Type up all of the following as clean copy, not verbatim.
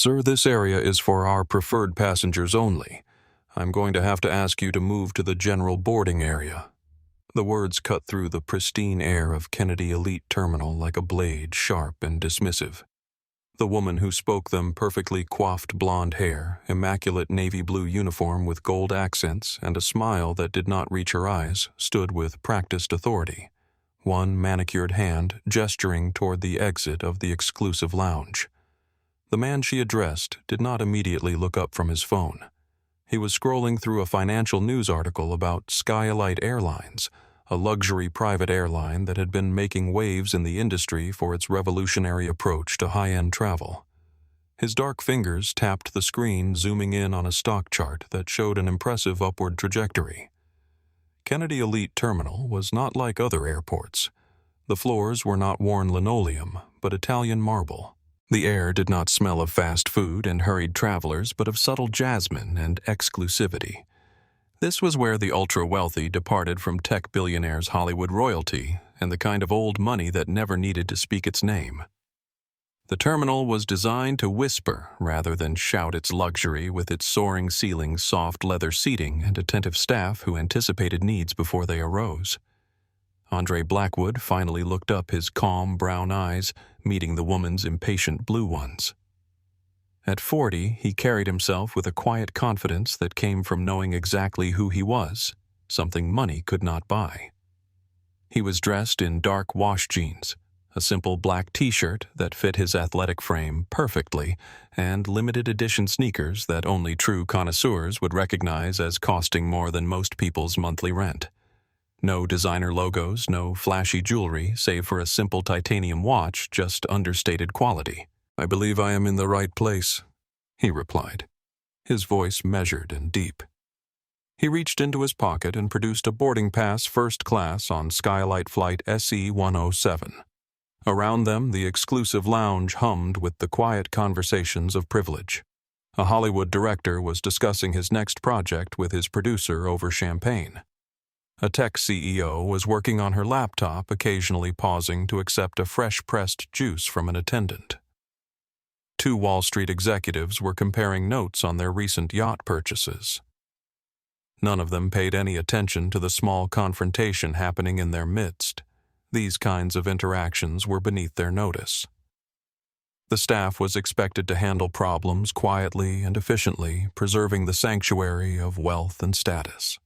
Sir, this area is for our preferred passengers only. I'm going to have to ask you to move to the general boarding area. The words cut through the pristine air of Kennedy Elite Terminal like a blade, sharp and dismissive. The woman who spoke them, perfectly coiffed blonde hair, immaculate navy blue uniform with gold accents, and a smile that did not reach her eyes, stood with practiced authority, one manicured hand gesturing toward the exit of the exclusive lounge. The man she addressed did not immediately look up from his phone. He was scrolling through a financial news article about SkyElite Airlines, a luxury private airline that had been making waves in the industry for its revolutionary approach to high-end travel. His dark fingers tapped the screen, zooming in on a stock chart that showed an impressive upward trajectory. Kennedy Elite Terminal was not like other airports. The floors were not worn linoleum, but Italian marble. The air did not smell of fast food and hurried travelers, but of subtle jasmine and exclusivity. This was where the ultra-wealthy departed from tech billionaires' Hollywood royalty and the kind of old money that never needed to speak its name. The terminal was designed to whisper rather than shout its luxury, with its soaring ceilings, soft leather seating, and attentive staff who anticipated needs before they arose. Andre Blackwood finally looked up, his calm brown eyes meeting the woman's impatient blue ones. At 40, he carried himself with a quiet confidence that came from knowing exactly who he was, something money could not buy. He was dressed in dark wash jeans, a simple black t-shirt that fit his athletic frame perfectly, and limited edition sneakers that only true connoisseurs would recognize as costing more than most people's monthly rent. No designer logos, no flashy jewelry, save for a simple titanium watch, just understated quality. "I believe I am in the right place," he replied, his voice measured and deep. He reached into his pocket and produced a boarding pass first class on SkyElite Flight SE-107. Around them, the exclusive lounge hummed with the quiet conversations of privilege. A Hollywood director was discussing his next project with his producer over champagne. A tech CEO was working on her laptop, occasionally pausing to accept a fresh-pressed juice from an attendant. Two Wall Street executives were comparing notes on their recent yacht purchases. None of them paid any attention to the small confrontation happening in their midst. These kinds of interactions were beneath their notice. The staff was expected to handle problems quietly and efficiently, preserving the sanctuary of wealth and status.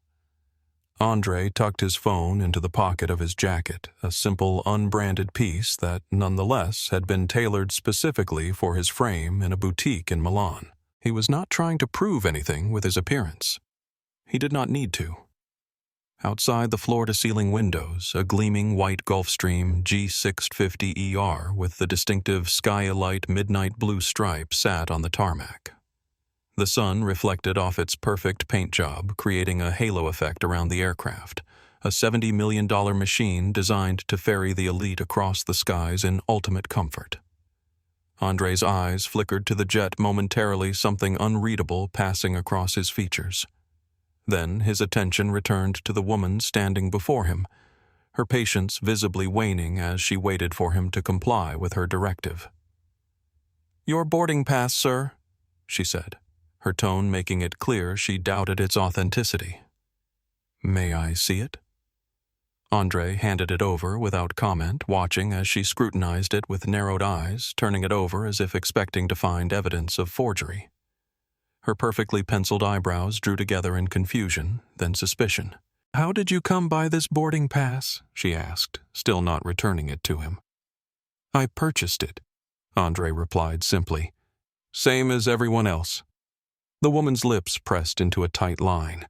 Andre tucked his phone into the pocket of his jacket, a simple, unbranded piece that, nonetheless, had been tailored specifically for his frame in a boutique in Milan. He was not trying to prove anything with his appearance. He did not need to. Outside the floor-to-ceiling windows, a gleaming white Gulfstream G650ER with the distinctive SkyElite midnight blue stripe sat on the tarmac. The sun reflected off its perfect paint job, creating a halo effect around the aircraft, a $70 million machine designed to ferry the elite across the skies in ultimate comfort. Andre's eyes flickered to the jet momentarily, something unreadable passing across his features. Then his attention returned to the woman standing before him, her patience visibly waning as she waited for him to comply with her directive. "Your boarding pass, sir," she said, her tone making it clear she doubted its authenticity. "May I see it?" Andre handed it over without comment, watching as she scrutinized it with narrowed eyes, turning it over as if expecting to find evidence of forgery. Her perfectly penciled eyebrows drew together in confusion, then suspicion. "How did you come by this boarding pass?" she asked, still not returning it to him. "I purchased it," Andre replied simply. "Same as everyone else." The woman's lips pressed into a tight line.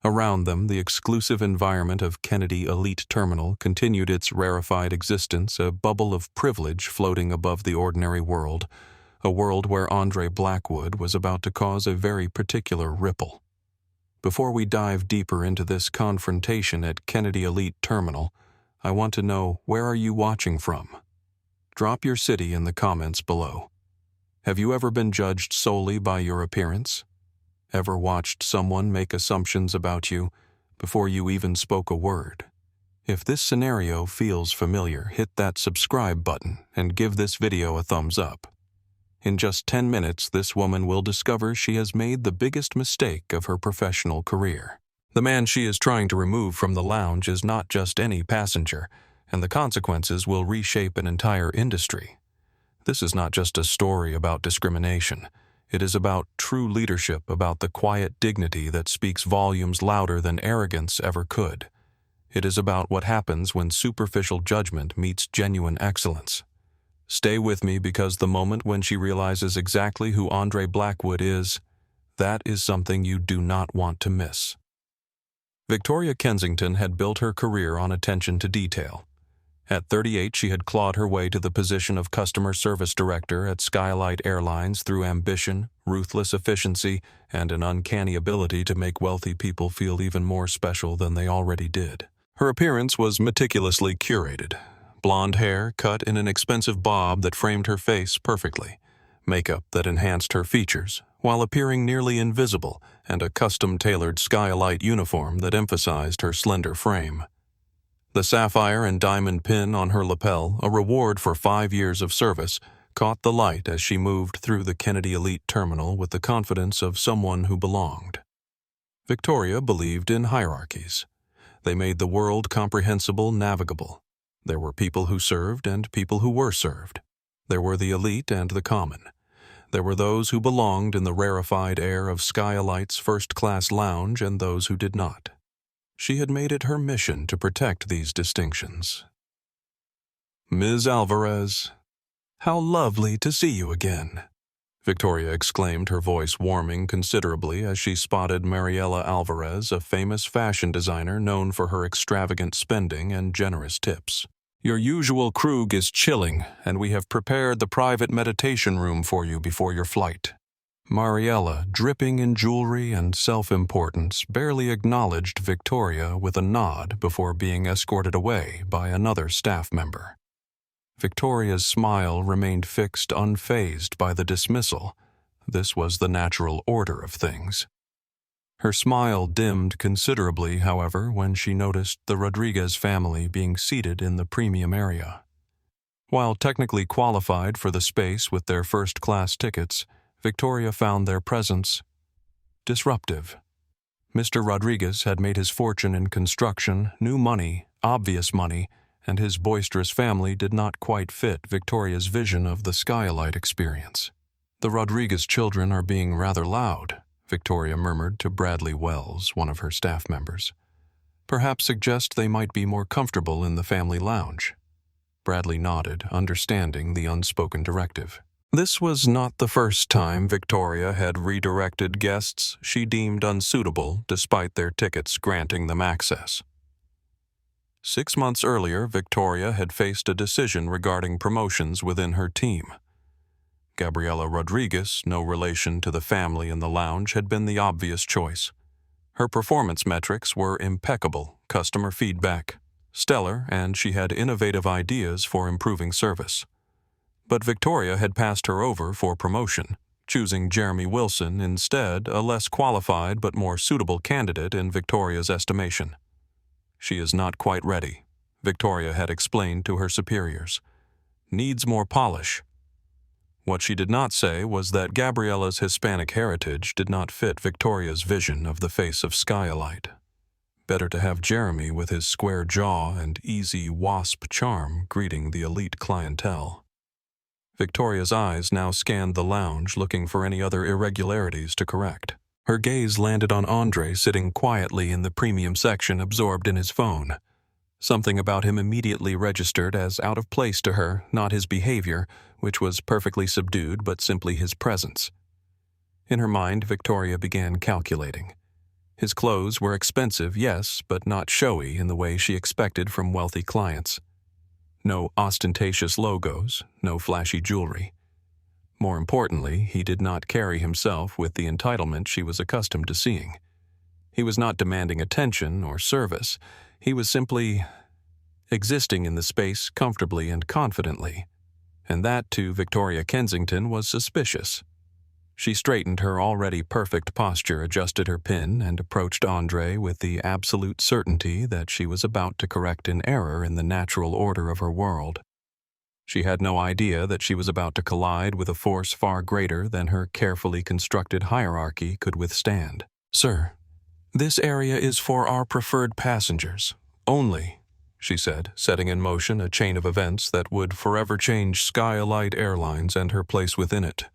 Around them, the exclusive environment of Kennedy Elite Terminal continued its rarefied existence, a bubble of privilege floating above the ordinary world, a world where Andre Blackwood was about to cause a very particular ripple. Before we dive deeper into this confrontation at Kennedy Elite Terminal, I want to know, where are you watching from? Drop your city in the comments below. Have you ever been judged solely by your appearance? Ever watched someone make assumptions about you before you even spoke a word? If this scenario feels familiar, hit that subscribe button and give this video a thumbs up. In just 10 minutes, this woman will discover she has made the biggest mistake of her professional career. The man she is trying to remove from the lounge is not just any passenger, and the consequences will reshape an entire industry. This is not just a story about discrimination. It is about true leadership, about the quiet dignity that speaks volumes louder than arrogance ever could. It is about what happens when superficial judgment meets genuine excellence. Stay with me, because the moment when she realizes exactly who Andre Blackwood is, that is something you do not want to miss. Victoria Kensington had built her career on attention to detail. At 38, she had clawed her way to the position of customer service director at SkyElite Airlines through ambition, ruthless efficiency, and an uncanny ability to make wealthy people feel even more special than they already did. Her appearance was meticulously curated. Blonde hair cut in an expensive bob that framed her face perfectly, makeup that enhanced her features while appearing nearly invisible, and a custom-tailored SkyElite uniform that emphasized her slender frame. The sapphire and diamond pin on her lapel, a reward for 5 years of service, caught the light as she moved through the Kennedy Elite Terminal with the confidence of someone who belonged. Victoria believed in hierarchies. They made the world comprehensible, navigable. There were people who served and people who were served. There were the elite and the common. There were those who belonged in the rarefied air of SkyElite's first-class lounge and those who did not. She had made it her mission to protect these distinctions. "Ms. Alvarez, how lovely to see you again," Victoria exclaimed, her voice warming considerably as she spotted Mariela Alvarez, a famous fashion designer known for her extravagant spending and generous tips. "Your usual Krug is chilling, and we have prepared the private meditation room for you before your flight." Mariela, dripping in jewelry and self-importance, barely acknowledged Victoria with a nod before being escorted away by another staff member. Victoria's smile remained fixed, unfazed by the dismissal. This was the natural order of things. Her smile dimmed considerably, however, when she noticed the Rodriguez family being seated in the premium area. While technically qualified for the space with their first-class tickets, Victoria found their presence disruptive. Mr. Rodriguez had made his fortune in construction, new money, obvious money, and his boisterous family did not quite fit Victoria's vision of the SkyElite experience. "The Rodriguez children are being rather loud," Victoria murmured to Bradley Wells, one of her staff members. "Perhaps suggest they might be more comfortable in the family lounge." Bradley nodded, understanding the unspoken directive. This was not the first time Victoria had redirected guests she deemed unsuitable despite their tickets granting them access. 6 months earlier, Victoria had faced a decision regarding promotions within her team. Gabriela Rodriguez, no relation to the family in the lounge, had been the obvious choice. Her performance metrics were impeccable, customer feedback stellar, and she had innovative ideas for improving service. But Victoria had passed her over for promotion, choosing Jeremy Wilson instead, a less qualified but more suitable candidate in Victoria's estimation. "She is not quite ready," Victoria had explained to her superiors. "Needs more polish." What she did not say was that Gabriela's Hispanic heritage did not fit Victoria's vision of the face of SkyElite. Better to have Jeremy with his square jaw and easy wasp charm greeting the elite clientele. Victoria's eyes now scanned the lounge, looking for any other irregularities to correct. Her gaze landed on Andre sitting quietly in the premium section, absorbed in his phone. Something about him immediately registered as out of place to her, not his behavior, which was perfectly subdued, but simply his presence. In her mind, Victoria began calculating. His clothes were expensive, yes, but not showy in the way she expected from wealthy clients. No ostentatious logos, no flashy jewelry. More importantly, he did not carry himself with the entitlement she was accustomed to seeing. He was not demanding attention or service. He was simply existing in the space comfortably and confidently. And that, to Victoria Kensington, was suspicious. She straightened her already perfect posture, adjusted her pin, and approached Andre with the absolute certainty that she was about to correct an error in the natural order of her world. She had no idea that she was about to collide with a force far greater than her carefully constructed hierarchy could withstand. "Sir, this area is for our preferred passengers only," she said, setting in motion a chain of events that would forever change SkyElite Airlines and her place within it.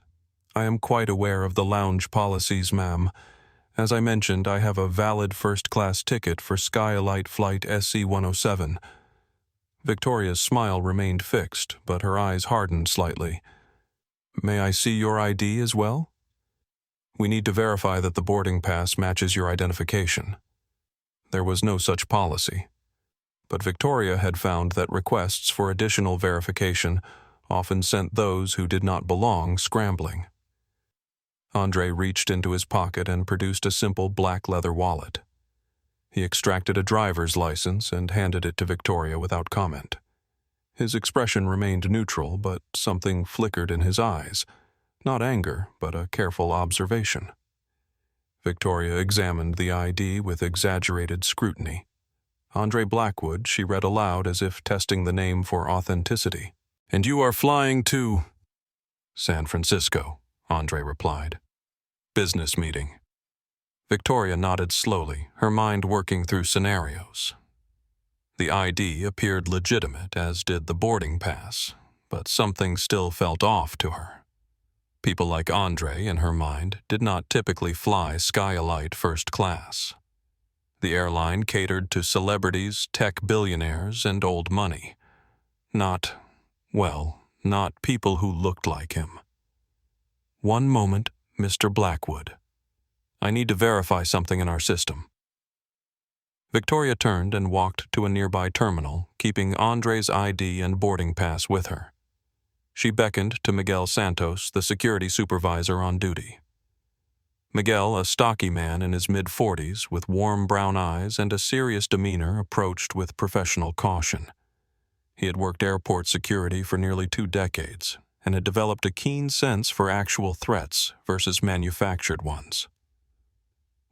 "I am quite aware of the lounge policies, ma'am. As I mentioned, I have a valid first-class ticket for SkyElite Flight SC-107. Victoria's smile remained fixed, but her eyes hardened slightly. "May I see your ID as well? We need to verify that the boarding pass matches your identification." There was no such policy, but Victoria had found that requests for additional verification often sent those who did not belong scrambling. Andre reached into his pocket and produced a simple black leather wallet. He extracted a driver's license and handed it to Victoria without comment. His expression remained neutral, but something flickered in his eyes. Not anger, but a careful observation. Victoria examined the ID with exaggerated scrutiny. Andre Blackwood, she read aloud as if testing the name for authenticity. "And you are flying to—" "San Francisco," Andre replied. "Business meeting." Victoria nodded slowly, her mind working through scenarios. The ID appeared legitimate, as did the boarding pass, but something still felt off to her. People like Andre, in her mind, did not typically fly SkyElite first class. The airline catered to celebrities, tech billionaires, and old money. Not people who looked like him. "One moment, Mr. Blackwood. I need to verify something in our system." Victoria turned and walked to a nearby terminal, keeping Andre's ID and boarding pass with her. She beckoned to Miguel Santos, the security supervisor on duty. Miguel, a stocky man in his mid-40s with warm brown eyes and a serious demeanor, approached with professional caution. He had worked airport security for nearly 2 decades and had developed a keen sense for actual threats versus manufactured ones.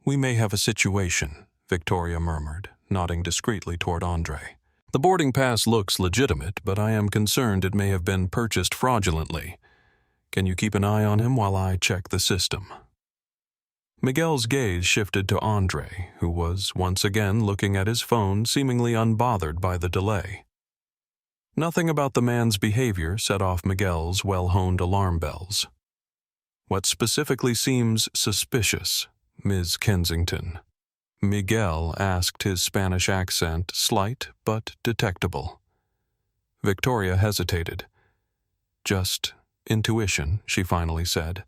"We may have a situation," Victoria murmured, nodding discreetly toward Andre. "The boarding pass looks legitimate, but I am concerned it may have been purchased fraudulently. Can you keep an eye on him while I check the system?" Miguel's gaze shifted to Andre, who was once again looking at his phone, seemingly unbothered by the delay. Nothing about the man's behavior set off Miguel's well-honed alarm bells. "What specifically seems suspicious, Ms. Kensington?" Miguel asked, his Spanish accent slight but detectable. Victoria hesitated. "Just intuition," she finally said.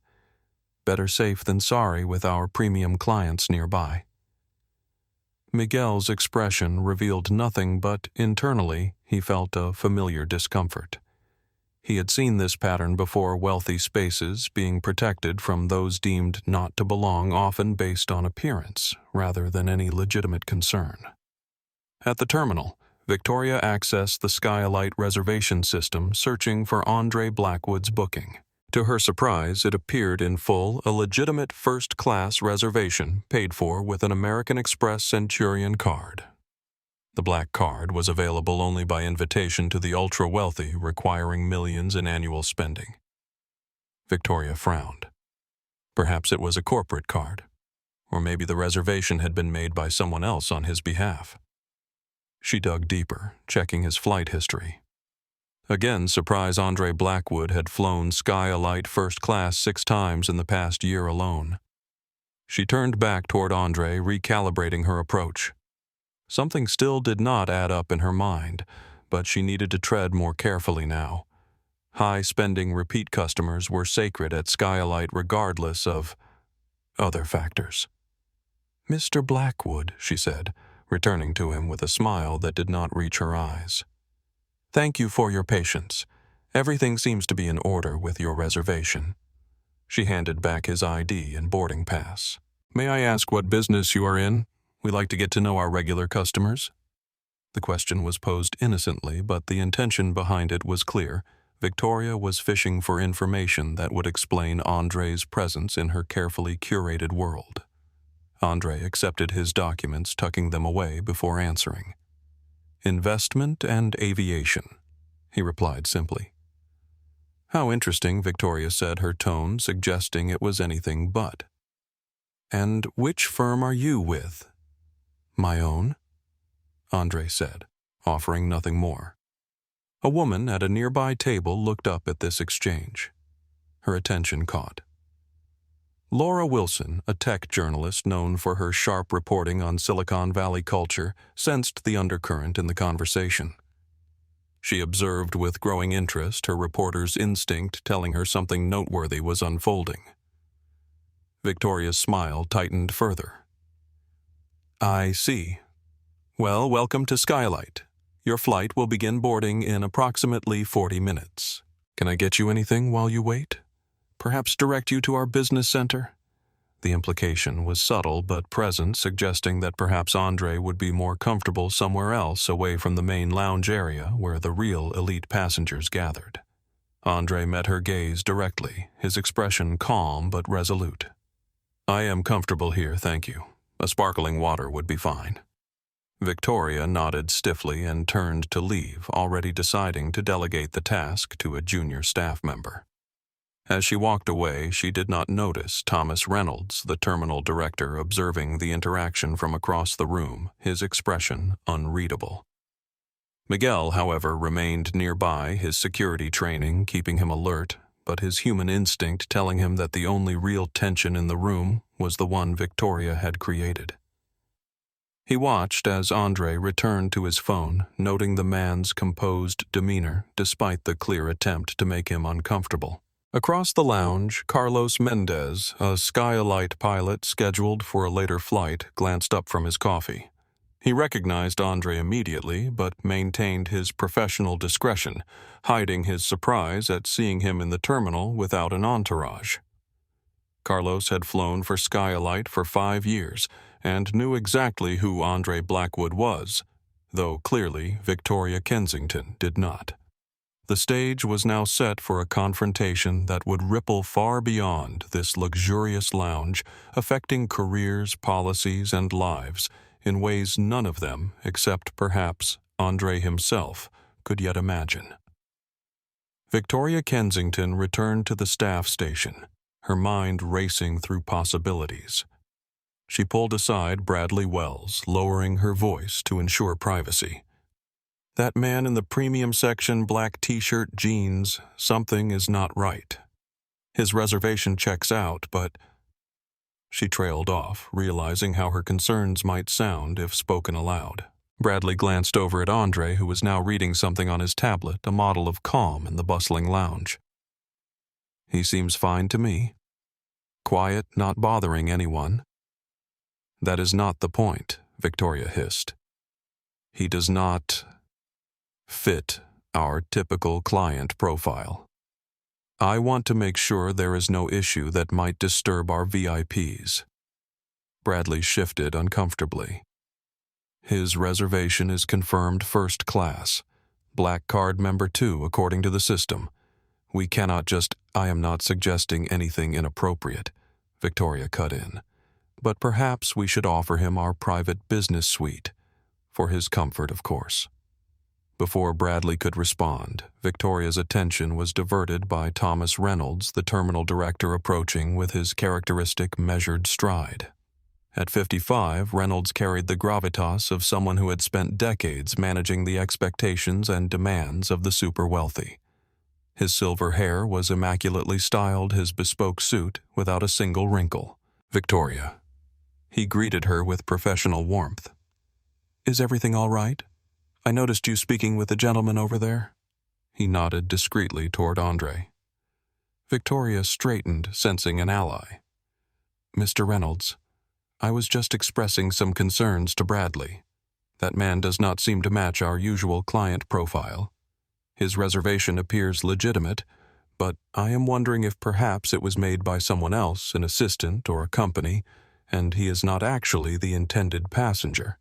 "Better safe than sorry with our premium clients nearby." Miguel's expression revealed nothing, but internally he felt a familiar discomfort. He had seen this pattern before: wealthy spaces being protected from those deemed not to belong, often based on appearance rather than any legitimate concern. At the terminal, Victoria accessed the SkyElite reservation system, searching for Andre Blackwood's booking. To her surprise, it appeared in full, a legitimate first-class reservation paid for with an American Express Centurion card. The black card was available only by invitation to the ultra-wealthy, requiring millions in annual spending. Victoria frowned. Perhaps it was a corporate card, or maybe the reservation had been made by someone else on his behalf. She dug deeper, checking his flight history. Again, surprise Andre Blackwood had flown SkyElite first class 6 times in the past year alone. She turned back toward Andre, recalibrating her approach. Something still did not add up in her mind, but she needed to tread more carefully now. High-spending repeat customers were sacred at SkyElite regardless of other factors. "Mr. Blackwood," she said, returning to him with a smile that did not reach her eyes. "Thank you for your patience. Everything seems to be in order with your reservation." She handed back his ID and boarding pass. "May I ask what business you are in? We like to get to know our regular customers." The question was posed innocently, but the intention behind it was clear. Victoria was fishing for information that would explain Andre's presence in her carefully curated world. Andre accepted his documents, tucking them away before answering. "Investment and aviation," he replied simply. How interesting, Victoria said, her tone suggesting it was anything but. And which firm are you with? My own, Andre said, offering nothing more. A woman at a nearby table looked up at this exchange. Her attention caught. Laura Wilson, a tech journalist known for her sharp reporting on Silicon Valley culture, sensed the undercurrent in the conversation. She observed with growing interest her reporter's instinct telling her something noteworthy was unfolding. Victoria's smile tightened further. I see. Well, welcome to SkyElite. Your flight will begin boarding in approximately 40 minutes. Can I get you anything while you wait? Perhaps direct you to our business center? The implication was subtle but present, suggesting that perhaps Andre would be more comfortable somewhere else away from the main lounge area where the real elite passengers gathered. Andre met her gaze directly, his expression calm but resolute. I am comfortable here, thank you. A sparkling water would be fine. Victoria nodded stiffly and turned to leave, already deciding to delegate the task to a junior staff member. As she walked away, she did not notice Thomas Reynolds, the terminal director, observing the interaction from across the room, his expression unreadable. Miguel, however, remained nearby, his security training keeping him alert, but his human instinct telling him that the only real tension in the room was the one Victoria had created. He watched as Andre returned to his phone, noting the man's composed demeanor despite the clear attempt to make him uncomfortable. Across the lounge, Carlos Mendez, a SkyElite pilot scheduled for a later flight, glanced up from his coffee. He recognized Andre immediately, but maintained his professional discretion, hiding his surprise at seeing him in the terminal without an entourage. Carlos had flown for SkyElite for 5 years and knew exactly who Andre Blackwood was, though clearly Victoria Kensington did not. The stage was now set for a confrontation that would ripple far beyond this luxurious lounge, affecting careers, policies, and lives in ways none of them, except perhaps Andre himself, could yet imagine. Victoria Kensington returned to the staff station, her mind racing through possibilities. She pulled aside Bradley Wells, lowering her voice to ensure privacy. That man in the premium section, black t-shirt, jeans, something is not right. His reservation checks out, but... She trailed off, realizing how her concerns might sound if spoken aloud. Bradley glanced over at Andre, who was now reading something on his tablet, a model of calm in the bustling lounge. He seems fine to me. Quiet, not bothering anyone. That is not the point, Victoria hissed. He does not fit our typical client profile. I want to make sure there is no issue that might disturb our VIPs. Bradley shifted uncomfortably. His reservation is confirmed first class. Black card member 2, according to the system. We cannot just... I am not suggesting anything inappropriate, Victoria cut in. But perhaps we should offer him our private business suite. For his comfort, of course. Before Bradley could respond, Victoria's attention was diverted by Thomas Reynolds, the terminal director, approaching with his characteristic measured stride. At 55, Reynolds carried the gravitas of someone who had spent decades managing the expectations and demands of the super-wealthy. His silver hair was immaculately styled, his bespoke suit without a single wrinkle. Victoria. He greeted her with professional warmth. Is everything all right? I noticed you speaking with the gentleman over there. He nodded discreetly toward Andre. Victoria straightened, sensing an ally. Mr. Reynolds, I was just expressing some concerns to Bradley. That man does not seem to match our usual client profile. His reservation appears legitimate, but I am wondering if perhaps it was made by someone else, an assistant or a company, and he is not actually the intended passenger.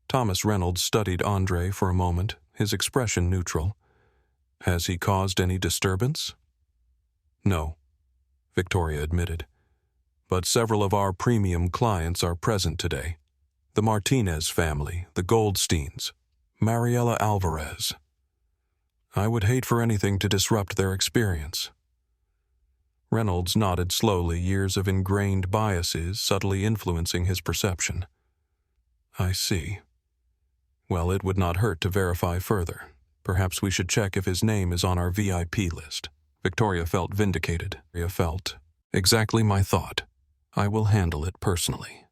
Thomas Reynolds studied Andre for a moment, his expression neutral. Has he caused any disturbance? No, Victoria admitted. But several of our premium clients are present today. The Martinez family, the Goldsteins, Mariela Alvarez. I would hate for anything to disrupt their experience. Reynolds nodded slowly, years of ingrained biases subtly influencing his perception. I see. Well, it would not hurt to verify further. Perhaps we should check if his name is on our VIP list. Victoria felt vindicated. Victoria felt exactly my thought. I will handle it personally.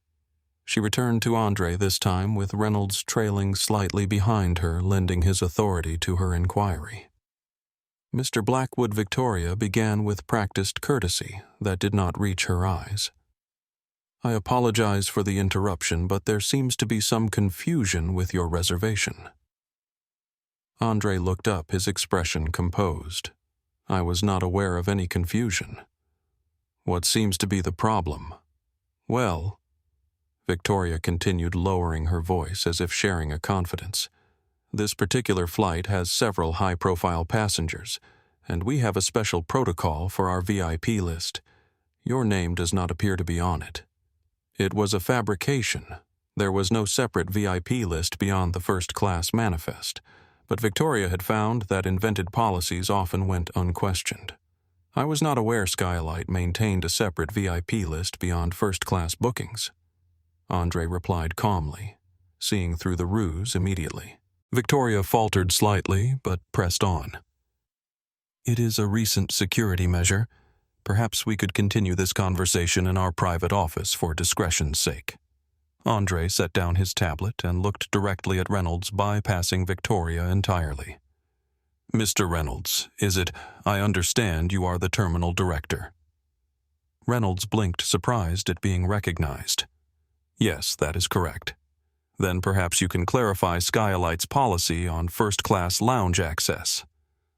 She returned to Andre this time, with Reynolds trailing slightly behind her, lending his authority to her inquiry. Mr. Blackwood Victoria began with practiced courtesy that did not reach her eyes. I apologize for the interruption, but there seems to be some confusion with your reservation. Andre looked up, his expression composed. I was not aware of any confusion. What seems to be the problem? Well, Victoria continued, lowering her voice as if sharing a confidence. This particular flight has several high-profile passengers, and we have a special protocol for our VIP list. Your name does not appear to be on it. It was a fabrication. There was no separate VIP list beyond the first-class manifest, but Victoria had found that invented policies often went unquestioned. I was not aware SkyElite maintained a separate VIP list beyond first-class bookings. Andre replied calmly, seeing through the ruse immediately. Victoria faltered slightly, but pressed on. It is a recent security measure. Perhaps we could continue this conversation in our private office for discretion's sake. Andre set down his tablet and looked directly at Reynolds, bypassing Victoria entirely. Mr. Reynolds, I understand you are the terminal director. Reynolds blinked, surprised at being recognized. Yes, that is correct. Then perhaps you can clarify SkyElite's policy on first-class lounge access.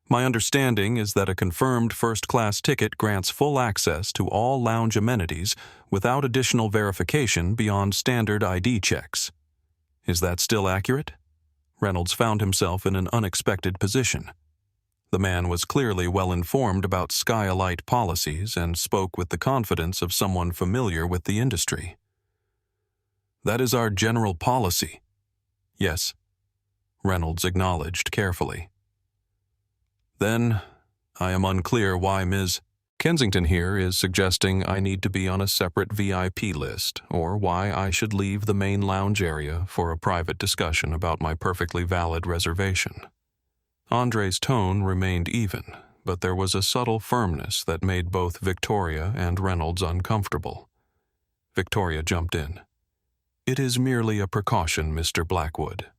My understanding is that a confirmed first-class ticket grants full access to all lounge amenities without additional verification beyond standard ID checks. Is that still accurate? Reynolds found himself in an unexpected position. The man was clearly well informed about SkyElite policies and spoke with the confidence of someone familiar with the industry. That is our general policy. Yes, Reynolds acknowledged carefully. Then, I am unclear why Ms. Kensington here is suggesting I need to be on a separate VIP list, or why I should leave the main lounge area for a private discussion about my perfectly valid reservation. Andre's tone remained even, but there was a subtle firmness that made both Victoria and Reynolds uncomfortable. Victoria jumped in. It is merely a precaution, Mr. Blackwood.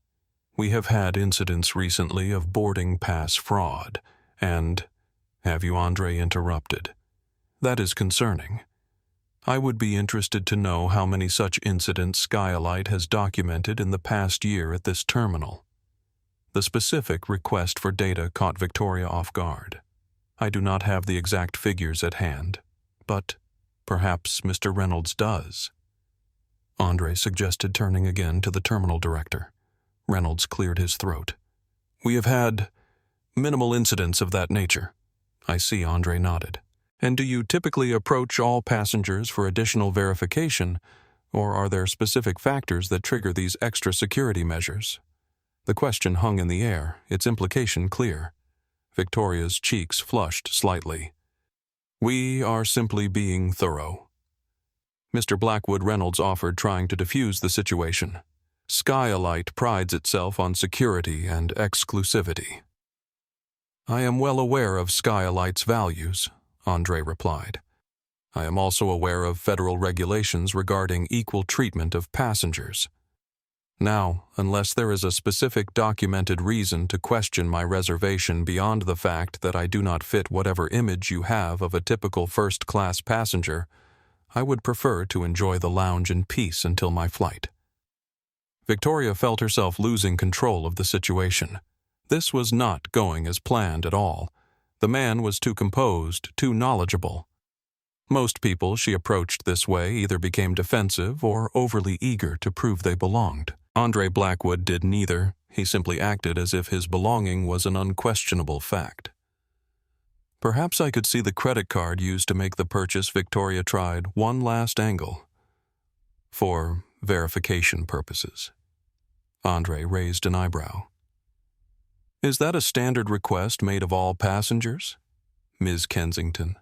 We have had incidents recently of boarding pass fraud, and— Have you, Andre interrupted? That is concerning. I would be interested to know how many such incidents SkyElite has documented in the past year at this terminal. The specific request for data caught Victoria off guard. I do not have the exact figures at hand, but perhaps Mr. Reynolds does. Andre suggested, turning again to the terminal director. Reynolds cleared his throat. We have had minimal incidents of that nature. I see, Andre nodded. And do you typically approach all passengers for additional verification, or are there specific factors that trigger these extra security measures? The question hung in the air, its implication clear. Victoria's cheeks flushed slightly. We are simply being thorough. Mr. Blackwood Reynolds offered, trying to defuse the situation. SkyElite prides itself on security and exclusivity. I am well aware of SkyElite's values, Andre replied. I am also aware of federal regulations regarding equal treatment of passengers. Now, unless there is a specific documented reason to question my reservation beyond the fact that I do not fit whatever image you have of a typical first-class passenger, I would prefer to enjoy the lounge in peace until my flight. Victoria felt herself losing control of the situation. This was not going as planned at all. The man was too composed, too knowledgeable. Most people she approached this way either became defensive or overly eager to prove they belonged. Andre Blackwood did neither. He simply acted as if his belonging was an unquestionable fact. Perhaps I could see the credit card used to make the purchase. Victoria tried one last angle. For verification purposes. Andre raised an eyebrow. Is that a standard request made of all passengers, Ms. Kensington?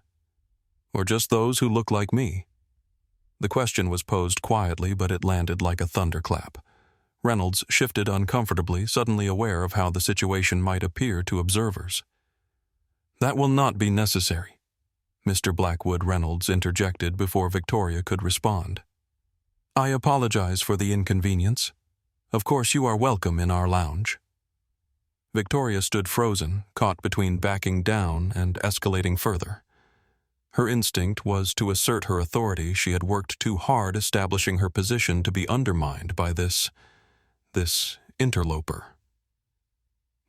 Or just those who look like me? The question was posed quietly, but it landed like a thunderclap. Reynolds shifted uncomfortably, suddenly aware of how the situation might appear to observers. "That will not be necessary," Mr. Blackwood Reynolds interjected before Victoria could respond. "I apologize for the inconvenience. Of course you are welcome in our lounge." Victoria stood frozen, caught between backing down and escalating further. Her instinct was to assert her authority. She had worked too hard establishing her position to be undermined by this interloper.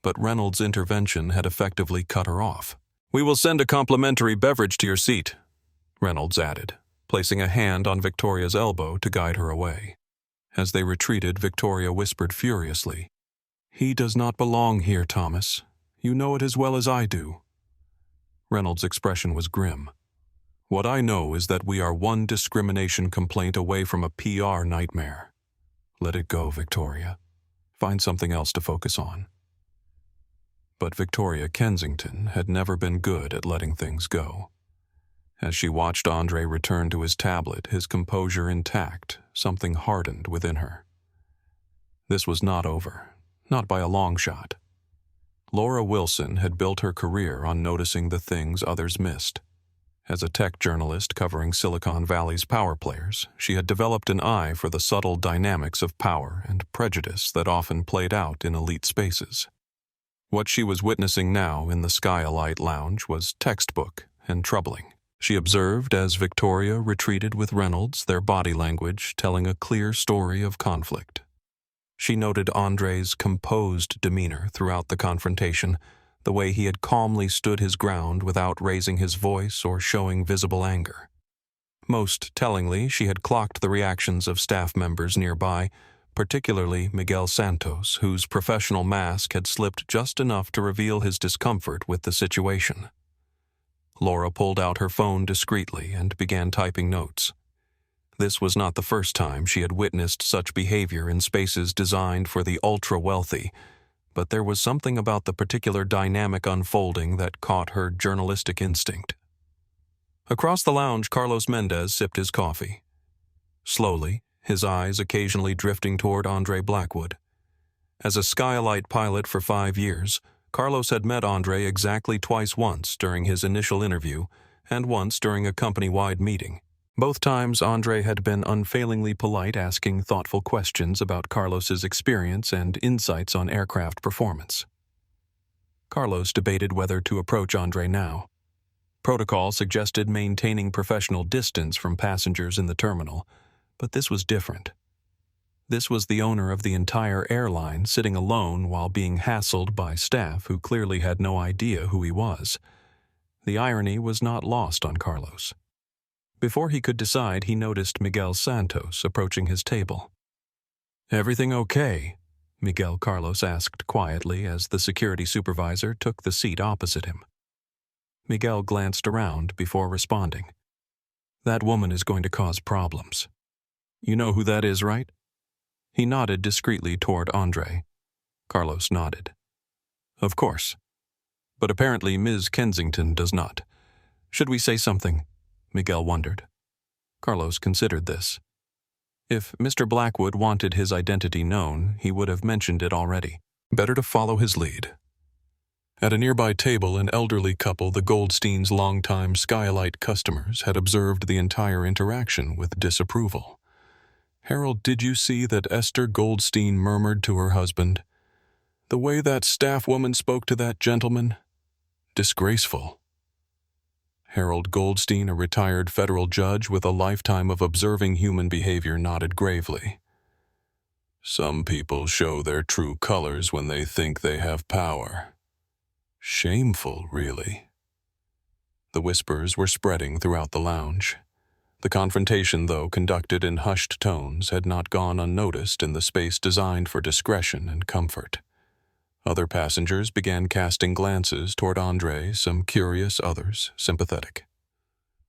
But Reynolds' intervention had effectively cut her off. "We will send a complimentary beverage to your seat," Reynolds added, placing a hand on Victoria's elbow to guide her away. As they retreated, Victoria whispered furiously, "He does not belong here, Thomas. You know it as well as I do." Reynolds' expression was grim. "What I know is that we are one discrimination complaint away from a PR nightmare. Let it go, Victoria. Find something else to focus on." But Victoria Kensington had never been good at letting things go. As she watched Andre return to his tablet, his composure intact, something hardened within her. This was not over, not by a long shot. Laura Wilson had built her career on noticing the things others missed. As a tech journalist covering Silicon Valley's power players, she had developed an eye for the subtle dynamics of power and prejudice that often played out in elite spaces. What she was witnessing now in the SkyElite lounge was textbook and troubling. She observed as Victoria retreated with Reynolds, their body language telling a clear story of conflict. She noted Andre's composed demeanor throughout the confrontation, the way he had calmly stood his ground without raising his voice or showing visible anger. Most tellingly, she had clocked the reactions of staff members nearby, particularly Miguel Santos, whose professional mask had slipped just enough to reveal his discomfort with the situation. Laura pulled out her phone discreetly and began typing notes. This was not the first time she had witnessed such behavior in spaces designed for the ultra-wealthy, but there was something about the particular dynamic unfolding that caught her journalistic instinct. Across the lounge, Carlos Mendez sipped his coffee. Slowly, his eyes occasionally drifting toward Andre Blackwood. As a SkyElite pilot for 5 years, Carlos had met Andre exactly twice, once during his initial interview and once during a company-wide meeting. Both times, Andre had been unfailingly polite, asking thoughtful questions about Carlos's experience and insights on aircraft performance. Carlos debated whether to approach Andre now. Protocol suggested maintaining professional distance from passengers in the terminal, but this was different. This was the owner of the entire airline sitting alone while being hassled by staff who clearly had no idea who he was. The irony was not lost on Carlos. Before he could decide, he noticed Miguel Santos approaching his table. "Everything okay?" Miguel Carlos asked quietly as the security supervisor took the seat opposite him. Miguel glanced around before responding. "That woman is going to cause problems. You know who that is, right?" He nodded discreetly toward Andre. Carlos nodded. "Of course. But apparently Ms. Kensington does not. Should we say something?" Miguel wondered. Carlos considered this. If Mr. Blackwood wanted his identity known, he would have mentioned it already. Better to follow his lead. At a nearby table, an elderly couple, the Goldsteins' longtime SkyElite customers, had observed the entire interaction with disapproval. "Harold, did you see that Esther Goldstein murmured to her husband? The way that staff woman spoke to that gentleman? Disgraceful." Harold Goldstein, a retired federal judge with a lifetime of observing human behavior, nodded gravely. "Some people show their true colors when they think they have power. Shameful, really." The whispers were spreading throughout the lounge. The confrontation, though conducted in hushed tones, had not gone unnoticed in the space designed for discretion and comfort. Other passengers began casting glances toward Andre, some curious, others sympathetic.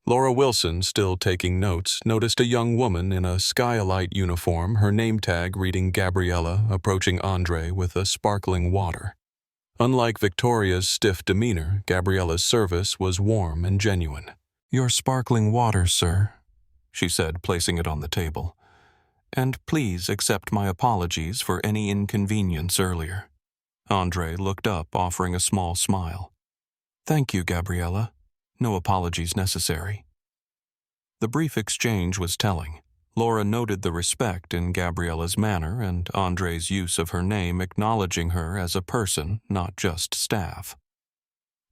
Laura Wilson, still taking notes, noticed a young woman in a SkyElite uniform, her name tag reading Gabriella, approaching Andre with a sparkling water. Unlike Victoria's stiff demeanor, Gabriella's service was warm and genuine. "Your sparkling water, sir," she said, placing it on the table. "And please accept my apologies for any inconvenience earlier." Andre looked up, offering a small smile. "Thank you, Gabriella. No apologies necessary." The brief exchange was telling. Laura noted the respect in Gabriella's manner and Andre's use of her name, acknowledging her as a person, not just staff.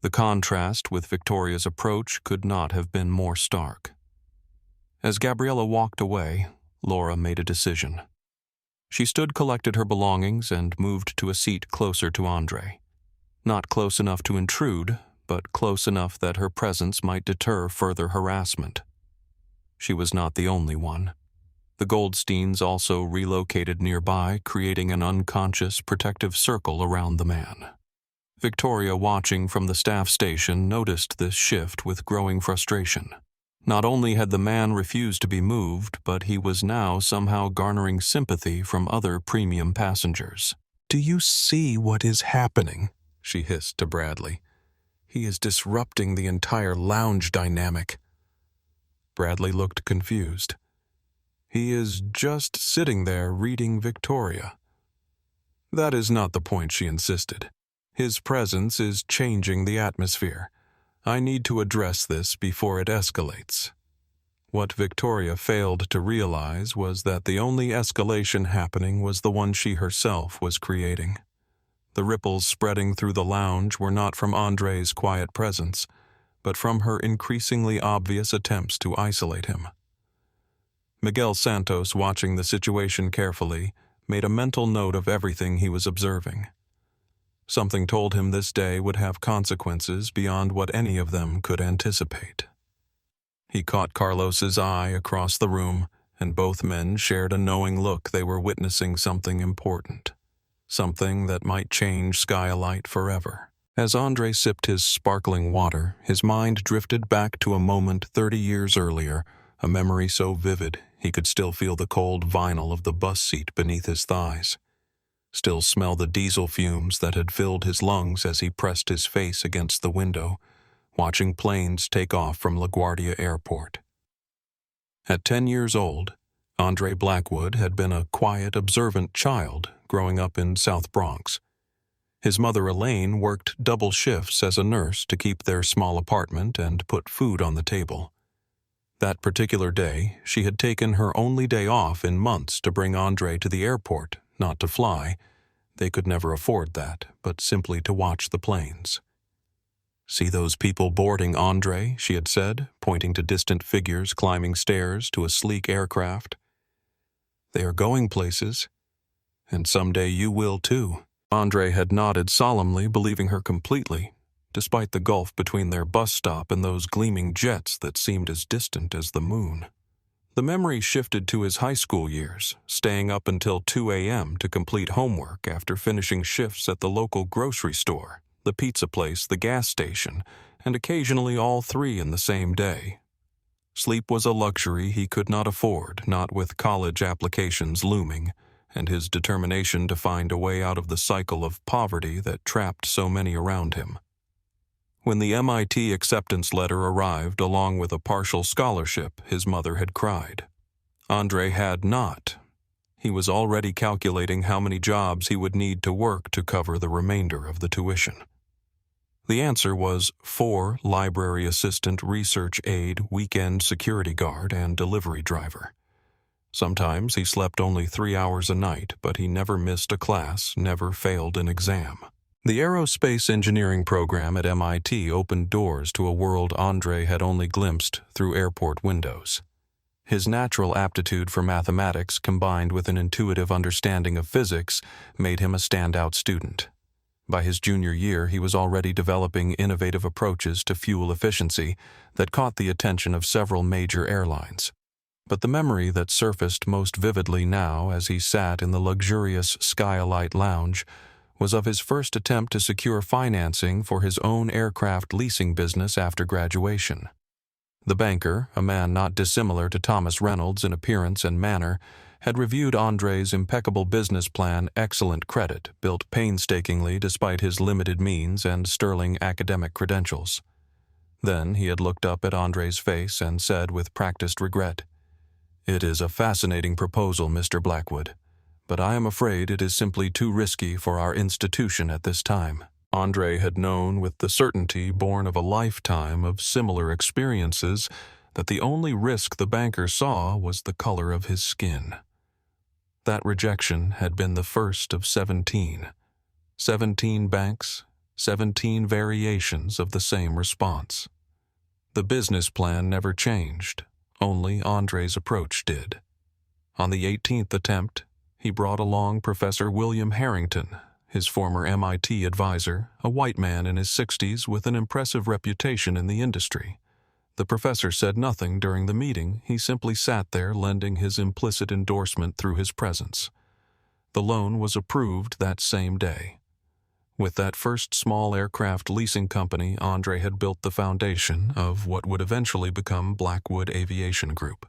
The contrast with Victoria's approach could not have been more stark. As Gabriella walked away, Laura made a decision. She collected her belongings and moved to a seat closer to Andre. Not close enough to intrude, but close enough that her presence might deter further harassment. She was not the only one. The Goldsteins also relocated nearby, creating an unconscious protective circle around the man. Victoria, watching from the staff station, noticed this shift with growing frustration. Not only had the man refused to be moved, but he was now somehow garnering sympathy from other premium passengers. "Do you see what is happening?" she hissed to Bradley. "He is disrupting the entire lounge dynamic." Bradley looked confused. "He is just sitting there reading Victoria." "That is not the point," she insisted. "His presence is changing the atmosphere. I need to address this before it escalates." What Victoria failed to realize was that the only escalation happening was the one she herself was creating. The ripples spreading through the lounge were not from Andre's quiet presence, but from her increasingly obvious attempts to isolate him. Miguel Santos, watching the situation carefully, made a mental note of everything he was observing. Something told him this day would have consequences beyond what any of them could anticipate. He caught Carlos's eye across the room, and both men shared a knowing look. They were witnessing something important, something that might change SkyElite forever. As Andre sipped his sparkling water, his mind drifted back to a moment 30 years earlier, a memory so vivid he could still feel the cold vinyl of the bus seat beneath his thighs, still smell the diesel fumes that had filled his lungs as he pressed his face against the window, watching planes take off from LaGuardia Airport. At 10 years old, Andre Blackwood had been a quiet, observant child growing up in South Bronx. His mother, Elaine, worked double shifts as a nurse to keep their small apartment and put food on the table. That particular day, she had taken her only day off in months to bring Andre to the airport, not to fly. They could never afford that, but simply to watch the planes. "See those people boarding, Andre," she had said, pointing to distant figures climbing stairs to a sleek aircraft. "They are going places, and someday you will too." Andre had nodded solemnly, believing her completely, despite the gulf between their bus stop and those gleaming jets that seemed as distant as the moon. The memory shifted to his high school years, staying up until 2 a.m. to complete homework after finishing shifts at the local grocery store, the pizza place, the gas station, and occasionally all three in the same day. Sleep was a luxury he could not afford, not with college applications looming, and his determination to find a way out of the cycle of poverty that trapped so many around him. When the MIT acceptance letter arrived along with a partial scholarship, his mother had cried. Andre had not. He was already calculating how many jobs he would need to work to cover the remainder of the tuition. The answer was 4 library assistant, research aide, weekend security guard, and delivery driver. Sometimes he slept only 3 hours a night, but he never missed a class, never failed an exam. The aerospace engineering program at MIT opened doors to a world Andre had only glimpsed through airport windows. His natural aptitude for mathematics combined with an intuitive understanding of physics made him a standout student. By his junior year, he was already developing innovative approaches to fuel efficiency that caught the attention of several major airlines. But the memory that surfaced most vividly now as he sat in the luxurious SkyElite lounge was of his first attempt to secure financing for his own aircraft leasing business after graduation. The banker, a man not dissimilar to Thomas Reynolds in appearance and manner, had reviewed Andre's impeccable business plan, excellent credit, built painstakingly despite his limited means and sterling academic credentials. Then he had looked up at Andre's face and said with practiced regret, "It is a fascinating proposal, Mr. Blackwood, but I am afraid it is simply too risky for our institution at this time." Andre had known with the certainty born of a lifetime of similar experiences that the only risk the banker saw was the color of his skin. That rejection had been the first of 17. 17 banks, 17 variations of the same response. The business plan never changed, only Andre's approach did. On the 18th attempt, he brought along Professor William Harrington, his former MIT advisor, a white man in his 60s with an impressive reputation in the industry. The professor said nothing during the meeting. He simply sat there, lending his implicit endorsement through his presence. The loan was approved that same day. With that first small aircraft leasing company, Andre had built the foundation of what would eventually become Blackwood Aviation Group.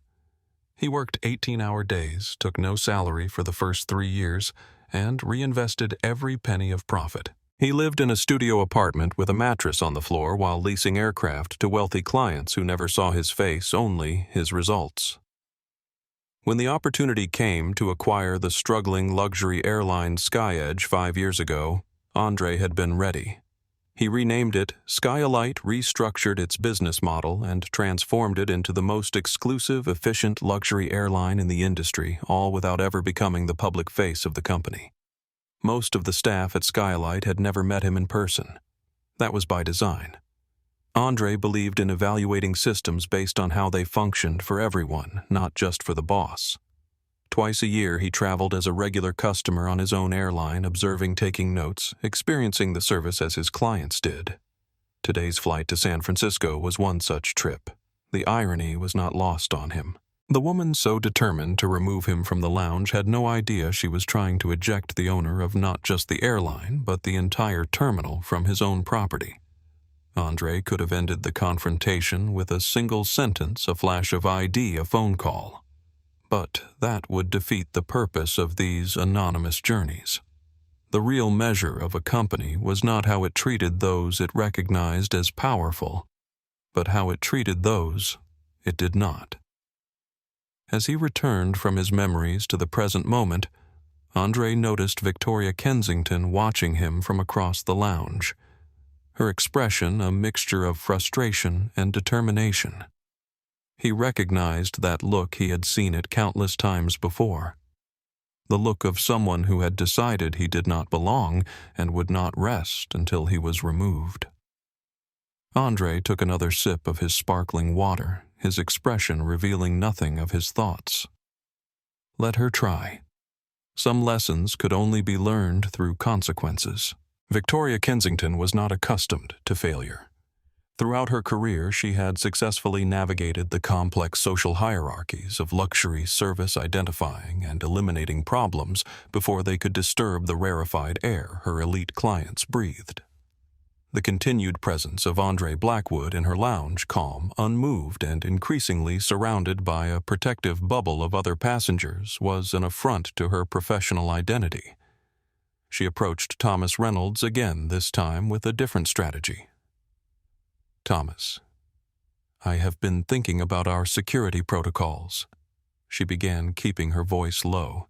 He worked 18-hour days, took no salary for the first 3 years, and reinvested every penny of profit. He lived in a studio apartment with a mattress on the floor while leasing aircraft to wealthy clients who never saw his face, only his results. When the opportunity came to acquire the struggling luxury airline SkyEdge 5 years ago, Andre had been ready. He renamed it, SkyElite restructured its business model, and transformed it into the most exclusive, efficient luxury airline in the industry, all without ever becoming the public face of the company. Most of the staff at SkyElite had never met him in person. That was by design. Andre believed in evaluating systems based on how they functioned for everyone, not just for the boss. Twice a year he traveled as a regular customer on his own airline, observing, taking notes, experiencing the service as his clients did. Today's flight to San Francisco was one such trip. The irony was not lost on him. The woman so determined to remove him from the lounge had no idea she was trying to eject the owner of not just the airline, but the entire terminal from his own property. Andre could have ended the confrontation with a single sentence, a flash of ID, a phone call. But that would defeat the purpose of these anonymous journeys. The real measure of a company was not how it treated those it recognized as powerful, but how it treated those it did not. As he returned from his memories to the present moment, Andre noticed Victoria Kensington watching him from across the lounge, her expression a mixture of frustration and determination. He recognized that look. He had seen it countless times before. The look of someone who had decided he did not belong and would not rest until he was removed. Andre took another sip of his sparkling water, his expression revealing nothing of his thoughts. Let her try. Some lessons could only be learned through consequences. Victoria Kensington was not accustomed to failure. Throughout her career, she had successfully navigated the complex social hierarchies of luxury service, identifying and eliminating problems before they could disturb the rarefied air her elite clients breathed. The continued presence of Andre Blackwood in her lounge, calm, unmoved, and increasingly surrounded by a protective bubble of other passengers, was an affront to her professional identity. She approached Thomas Reynolds again, this time with a different strategy. "Thomas, I have been thinking about our security protocols," she began, keeping her voice low.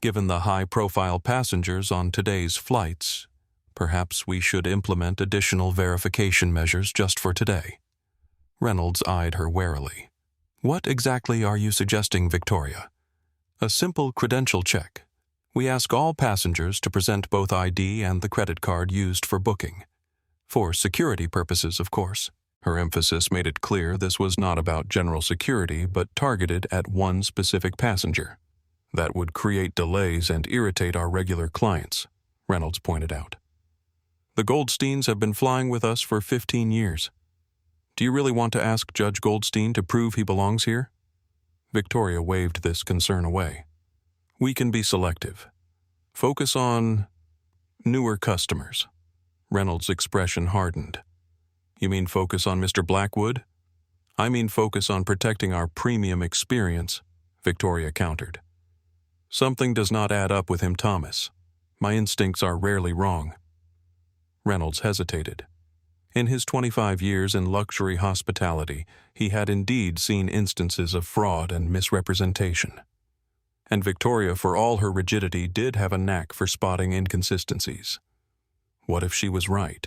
"Given the high-profile passengers on today's flights, perhaps we should implement additional verification measures just for today." Reynolds eyed her warily. "What exactly are you suggesting, Victoria?" "A simple credential check. We ask all passengers to present both ID and the credit card used for booking. For security purposes, of course." Her emphasis made it clear this was not about general security, but targeted at one specific passenger. "That would create delays and irritate our regular clients," Reynolds pointed out. "The Goldsteins have been flying with us for 15 years. Do you really want to ask Judge Goldstein to prove he belongs here?" Victoria waved this concern away. "We can be selective. Focus on newer customers." Reynolds' expression hardened. "You mean focus on Mr. Blackwood?" "I mean focus on protecting our premium experience," Victoria countered. Something does not add up with him, Thomas. My instincts are rarely wrong. Reynolds hesitated. In his 25 years in luxury hospitality, he had indeed seen instances of fraud and misrepresentation. And Victoria, for all her rigidity, did have a knack for spotting inconsistencies. What if she was right?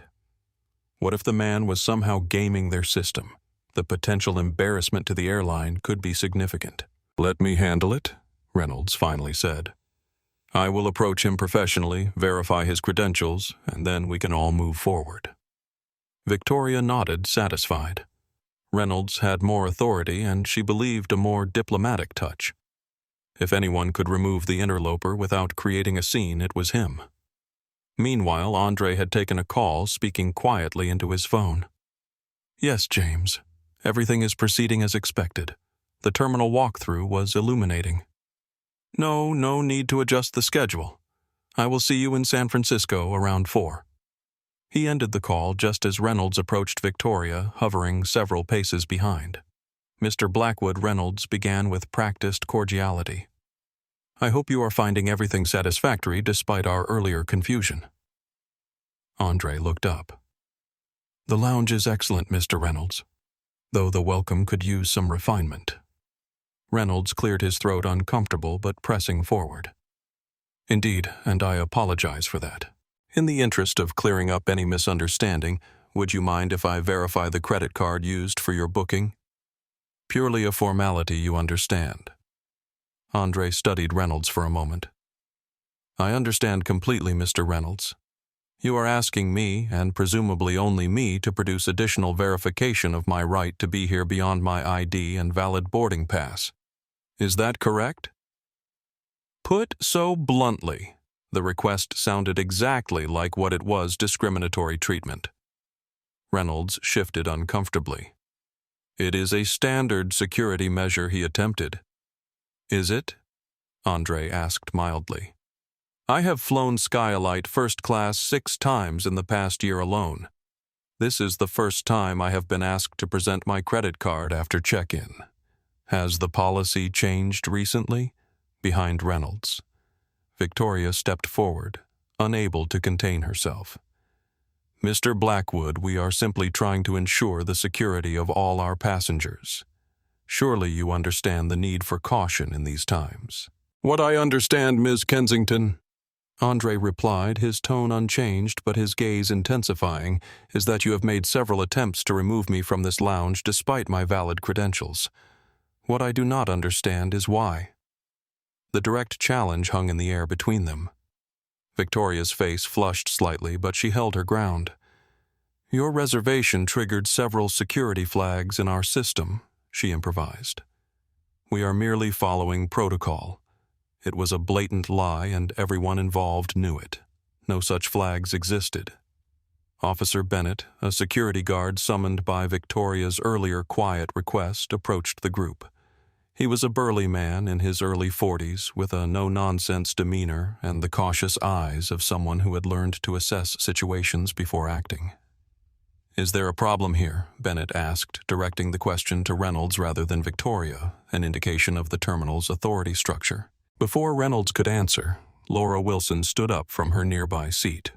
What if the man was somehow gaming their system? The potential embarrassment to the airline could be significant. "Let me handle it," Reynolds finally said. "I will approach him professionally, verify his credentials, and then we can all move forward." Victoria nodded, satisfied. Reynolds had more authority, and she believed a more diplomatic touch. If anyone could remove the interloper without creating a scene, it was him. Meanwhile, Andre had taken a call, speaking quietly into his phone. "Yes, James. Everything is proceeding as expected. The terminal walkthrough was illuminating. No need to adjust the schedule. I will see you in San Francisco around 4. He ended the call just as Reynolds approached Victoria, hovering several paces behind. Mr. Blackwood Reynolds began with practiced cordiality. "I hope you are finding everything satisfactory despite our earlier confusion." Andre looked up. "The lounge is excellent, Mr. Reynolds, though the welcome could use some refinement." Reynolds cleared his throat, uncomfortable but pressing forward. "Indeed, and I apologize for that. In the interest of clearing up any misunderstanding, would you mind if I verify the credit card used for your booking? Purely a formality, you understand." Andre studied Reynolds for a moment. "I understand completely, Mr. Reynolds. You are asking me, and presumably only me, to produce additional verification of my right to be here beyond my ID and valid boarding pass. Is that correct?" Put so bluntly, the request sounded exactly like what it was discriminatory treatment. Reynolds shifted uncomfortably. "It is a standard security measure he attempted." "Is it?" Andre asked mildly. "I have flown SkyElite first class 6 times in the past year alone. This is the first time I have been asked to present my credit card after check-in. Has the policy changed recently?" Behind Reynolds, Victoria stepped forward, unable to contain herself. "Mr. Blackwood, we are simply trying to ensure the security of all our passengers. Surely you understand the need for caution in these times." "What I understand, Ms. Kensington," Andre replied, his tone unchanged but his gaze intensifying, "is that you have made several attempts to remove me from this lounge despite my valid credentials. What I do not understand is why." The direct challenge hung in the air between them. Victoria's face flushed slightly, but she held her ground. "Your reservation triggered several security flags in our system," she improvised. "We are merely following protocol. It was a blatant lie and everyone involved knew it. No such flags existed." Officer Bennett, a security guard summoned by Victoria's earlier quiet request, approached the group. He was a burly man in his early 40s with a no-nonsense demeanor and the cautious eyes of someone who had learned to assess situations before acting. "Is there a problem here?" Bennett asked, directing the question to Reynolds rather than Victoria, an indication of the terminal's authority structure. Before Reynolds could answer, Laura Wilson stood up from her nearby seat.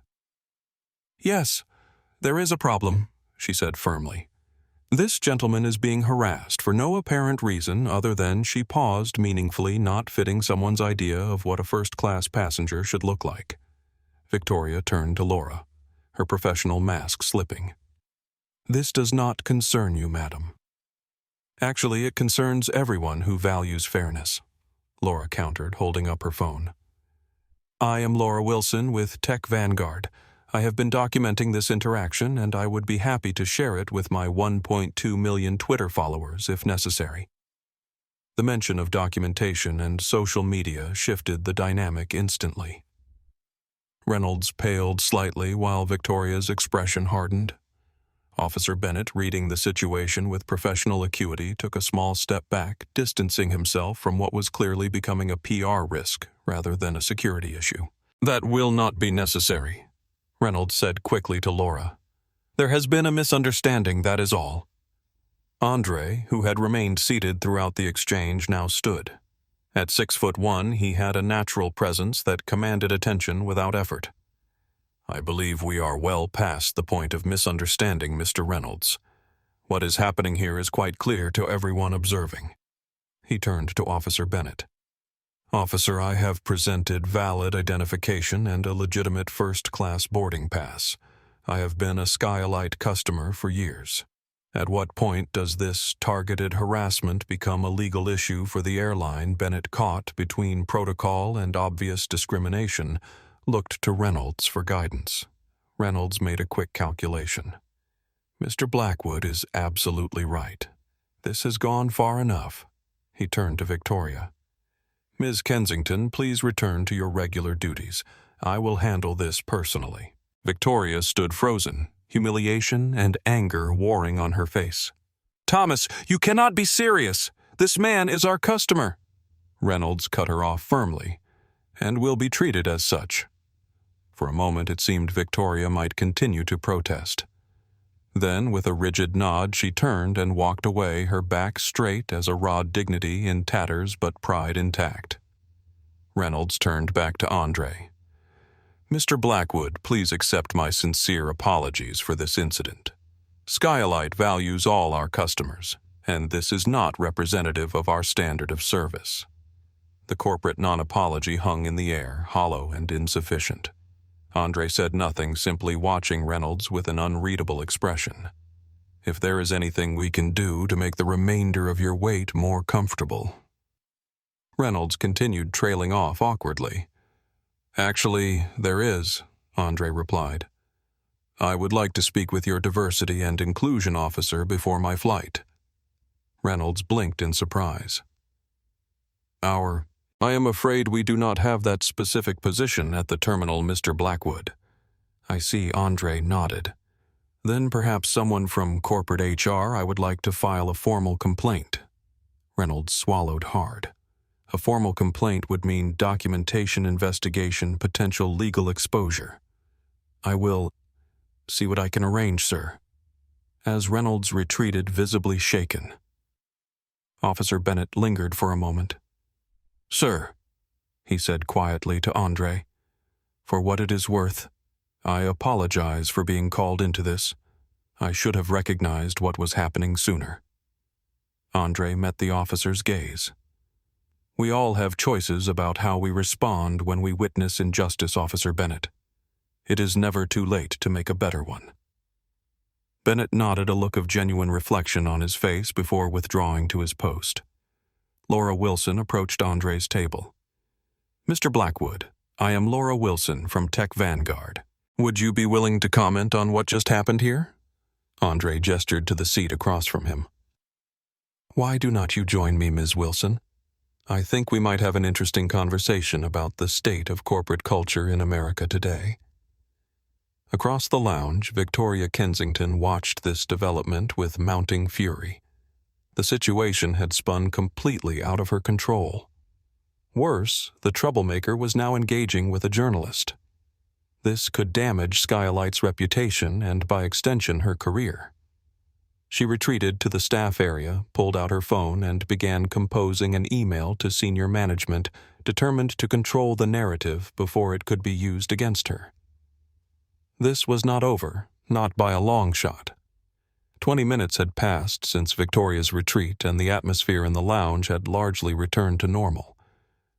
"Yes, there is a problem," she said firmly. "This gentleman is being harassed for no apparent reason other than," she paused meaningfully, "not fitting someone's idea of what a first-class passenger should look like." Victoria turned to Laura, her professional mask slipping. "This does not concern you, madam." "Actually, it concerns everyone who values fairness," Laura countered, holding up her phone. "I am Laura Wilson with Tech Vanguard. I have been documenting this interaction, and I would be happy to share it with my 1.2 million Twitter followers if necessary." The mention of documentation and social media shifted the dynamic instantly. Reynolds paled slightly while Victoria's expression hardened. Officer Bennett, reading the situation with professional acuity, took a small step back, distancing himself from what was clearly becoming a PR risk rather than a security issue. "That will not be necessary," Reynolds said quickly to Laura. "There has been a misunderstanding, that is all." Andre, who had remained seated throughout the exchange, now stood. At 6'1", he had a natural presence that commanded attention without effort. "I believe we are well past the point of misunderstanding, Mr. Reynolds. What is happening here is quite clear to everyone observing." He turned to Officer Bennett. "Officer, I have presented valid identification and a legitimate first-class boarding pass. I have been a SkyElite customer for years. At what point does this targeted harassment become a legal issue for the airline Bennett caught between protocol and obvious discrimination?" Looked to Reynolds for guidance. Reynolds made a quick calculation. "Mr. Blackwood is absolutely right. This has gone far enough." He turned to Victoria. "Ms. Kensington, please return to your regular duties. I will handle this personally." Victoria stood frozen, humiliation and anger warring on her face. "Thomas, you cannot be serious. This man is our customer." Reynolds cut her off firmly, "and will be treated as such." For a moment it seemed Victoria might continue to protest. Then, with a rigid nod, she turned and walked away, her back straight as a raw dignity in tatters but pride intact. Reynolds turned back to Andre. "Mr. Blackwood, please accept my sincere apologies for this incident. SkyElite values all our customers, and this is not representative of our standard of service." The corporate non-apology hung in the air, hollow and insufficient. Andre said nothing, simply watching Reynolds with an unreadable expression. "If there is anything we can do to make the remainder of your wait more comfortable." Reynolds continued trailing off awkwardly. "Actually, there is," Andre replied. "I would like to speak with your diversity and inclusion officer before my flight." Reynolds blinked in surprise. "I am afraid we do not have that specific position at the terminal, Mr. Blackwood." I see Andre nodded. "Then perhaps someone from corporate HR. I would like to file a formal complaint." Reynolds swallowed hard. A formal complaint would mean documentation, investigation, potential legal exposure. "I will see what I can arrange, sir." As Reynolds retreated, visibly shaken, Officer Bennett lingered for a moment. "Sir," he said quietly to Andre, "for what it is worth, I apologize for being called into this. I should have recognized what was happening sooner." Andre met the officer's gaze. "We all have choices about how we respond when we witness injustice, Officer Bennett. It is never too late to make a better one." Bennett nodded, a look of genuine reflection on his face before withdrawing to his post. Laura Wilson approached Andre's table. "Mr. Blackwood, I am Laura Wilson from Tech Vanguard. Would you be willing to comment on what just happened here?" Andre gestured to the seat across from him. "Why do not you join me, Ms. Wilson? I think we might have an interesting conversation about the state of corporate culture in America today." Across the lounge, Victoria Kensington watched this development with mounting fury. The situation had spun completely out of her control. Worse, the troublemaker was now engaging with a journalist. This could damage SkyElite's reputation and, by extension, her career. She retreated to the staff area, pulled out her phone, and began composing an email to senior management, determined to control the narrative before it could be used against her. This was not over, not by a long shot. 20 minutes had passed since Victoria's retreat, and the atmosphere in the lounge had largely returned to normal.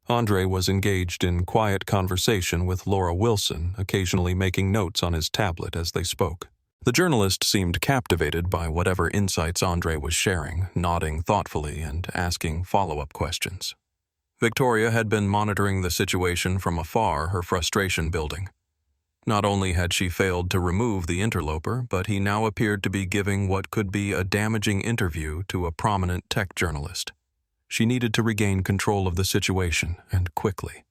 Andre was engaged in quiet conversation with Laura Wilson, occasionally making notes on his tablet as they spoke. The journalist seemed captivated by whatever insights Andre was sharing, nodding thoughtfully and asking follow-up questions. Victoria had been monitoring the situation from afar, her frustration building. Not only had she failed to remove the interloper, but he now appeared to be giving what could be a damaging interview to a prominent tech journalist. She needed to regain control of the situation, and quickly.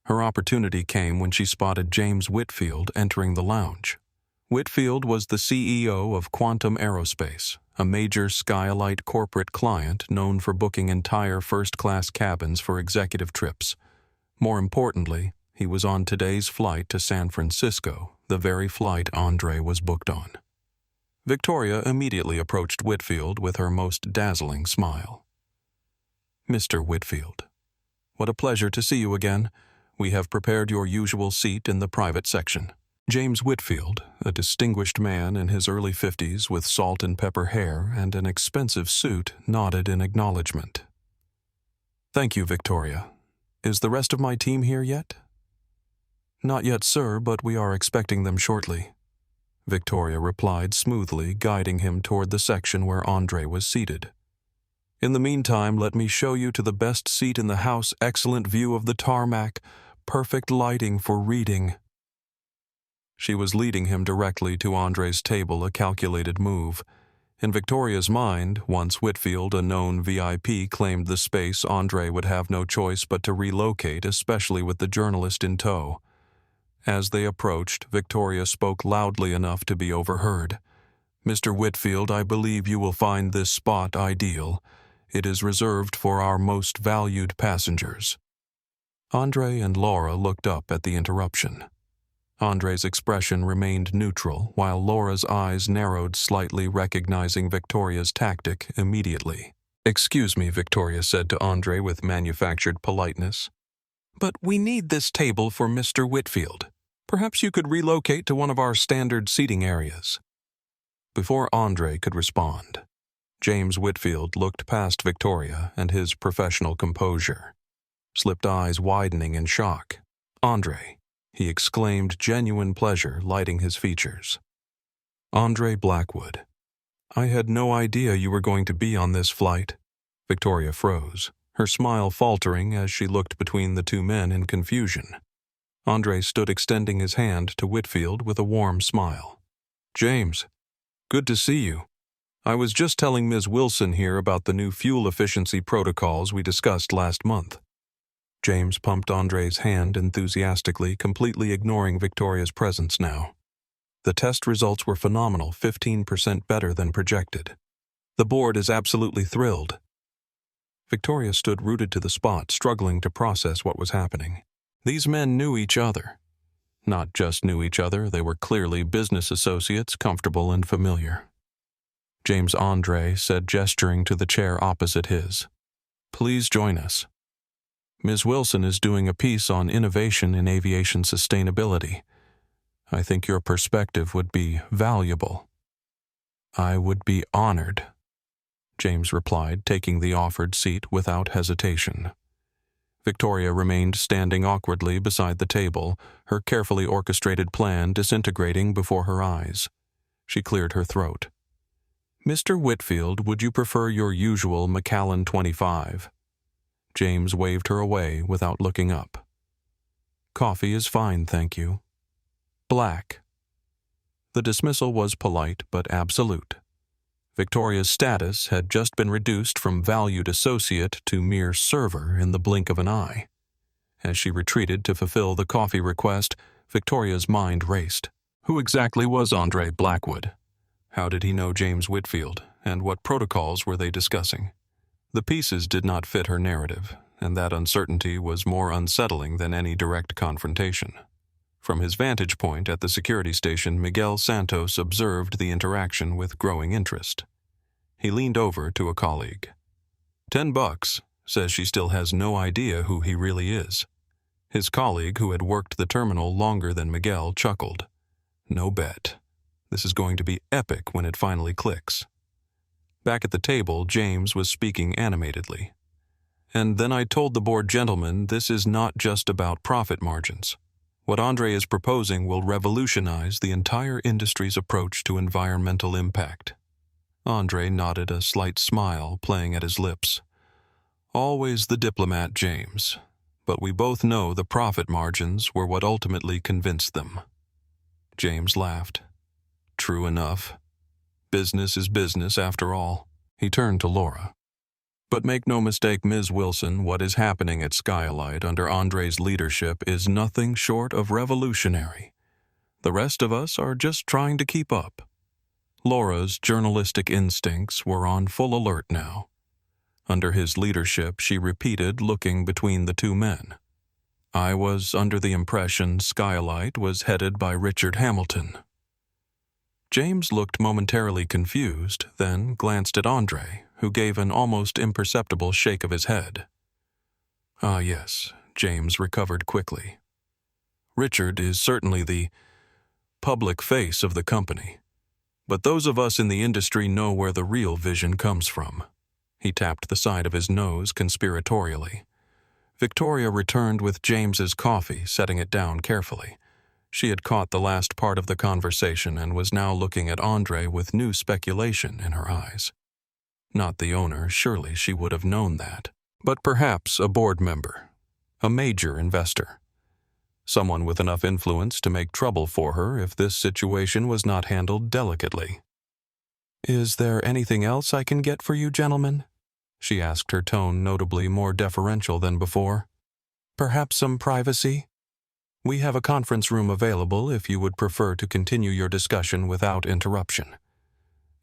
Her opportunity came when she spotted James Whitfield entering the lounge. Whitfield was the CEO of Quantum Aerospace, a major SkyElite corporate client known for booking entire first-class cabins for executive trips. More importantly, he was on today's flight to San Francisco, the very flight Andre was booked on. Victoria immediately approached Whitfield with her most dazzling smile. "Mr. Whitfield, What a pleasure to see you again. We have prepared your usual seat in the private section." James Whitfield, a distinguished man in his early 50s with salt and pepper hair and an expensive suit, nodded in acknowledgement. "Thank you, Victoria. Is the rest of my team here yet?" "Not yet, sir, but we are expecting them shortly," Victoria replied smoothly, guiding him toward the section where Andre was seated. "In the meantime, let me show you to the best seat in the house, excellent view of the tarmac, perfect lighting for reading." She was leading him directly to Andre's table, a calculated move. In Victoria's mind, once Whitfield, a known VIP, claimed the space, Andre would have no choice but to relocate, especially with the journalist in tow. As they approached, Victoria spoke loudly enough to be overheard. "Mr. Whitfield, I believe you will find this spot ideal. It is reserved for our most valued passengers." Andre and Laura looked up at the interruption. Andre's expression remained neutral, while Laura's eyes narrowed slightly, recognizing Victoria's tactic immediately. "Excuse me," Victoria said to Andre with manufactured politeness, "but we need this table for Mr. Whitfield. Perhaps you could relocate to one of our standard seating areas." Before Andre could respond, James Whitfield looked past Victoria and his professional composure, slipped eyes widening in shock. "Andre," he exclaimed, genuine pleasure lighting his features. "Andre Blackwood. I had no idea you were going to be on this flight." Victoria froze, her smile faltering as she looked between the two men in confusion. Andre stood extending his hand to Whitfield with a warm smile. "James, good to see you. I was just telling Ms. Wilson here about the new fuel efficiency protocols we discussed last month." James pumped Andre's hand enthusiastically, completely ignoring Victoria's presence now. "The test results were phenomenal, 15% better than projected. The board is absolutely thrilled." Victoria stood rooted to the spot, struggling to process what was happening. These men knew each other. Not just knew each other, they were clearly business associates, comfortable and familiar. James Andre said, gesturing to the chair opposite his, "Please join us. Ms. Wilson is doing a piece on innovation in aviation sustainability. I think your perspective would be valuable." "I would be honored," James replied, taking the offered seat without hesitation. Victoria remained standing awkwardly beside the table, her carefully orchestrated plan disintegrating before her eyes. She cleared her throat. "Mr. Whitfield, would you prefer your usual Macallan 25? James waved her away without looking up. "Coffee is fine, thank you." "Black." The dismissal was polite but absolute. Victoria's status had just been reduced from valued associate to mere server in the blink of an eye. As she retreated to fulfill the coffee request, Victoria's mind raced. Who exactly was Andre Blackwood? How did he know James Whitfield, and what protocols were they discussing? The pieces did not fit her narrative, and that uncertainty was more unsettling than any direct confrontation. From his vantage point at the security station, Miguel Santos observed the interaction with growing interest. He leaned over to a colleague. $10, says she still has no idea who he really is." His colleague, who had worked the terminal longer than Miguel, chuckled. "No bet. This is going to be epic when it finally clicks." Back at the table, James was speaking animatedly. "And then I told the board gentlemen this is not just about profit margins. What Andre is proposing will revolutionize the entire industry's approach to environmental impact." Andre nodded, a slight smile playing at his lips. "Always the diplomat, James. But we both know the profit margins were what ultimately convinced them." James laughed. "True enough. Business is business after all." He turned to Laura. "But make no mistake, Ms. Wilson, what is happening at SkyElite under Andre's leadership is nothing short of revolutionary. The rest of us are just trying to keep up." Laura's journalistic instincts were on full alert now. Under his leadership, she repeated, looking between the two men. "I was under the impression SkyElite was headed by Richard Hamilton." James looked momentarily confused, then glanced at Andre, who gave an almost imperceptible shake of his head. Ah, yes, James recovered quickly. Richard is certainly the public face of the company, but those of us in the industry know where the real vision comes from. He tapped the side of his nose conspiratorially. Victoria returned with James's coffee, setting it down carefully. She had caught the last part of the conversation and was now looking at Andre with new speculation in her eyes. Not the owner, surely she would have known that, but perhaps a board member, a major investor. Someone with enough influence to make trouble for her if this situation was not handled delicately. "Is there anything else I can get for you, gentlemen?" she asked, her tone notably more deferential than before. "Perhaps some privacy? We have a conference room available if you would prefer to continue your discussion without interruption."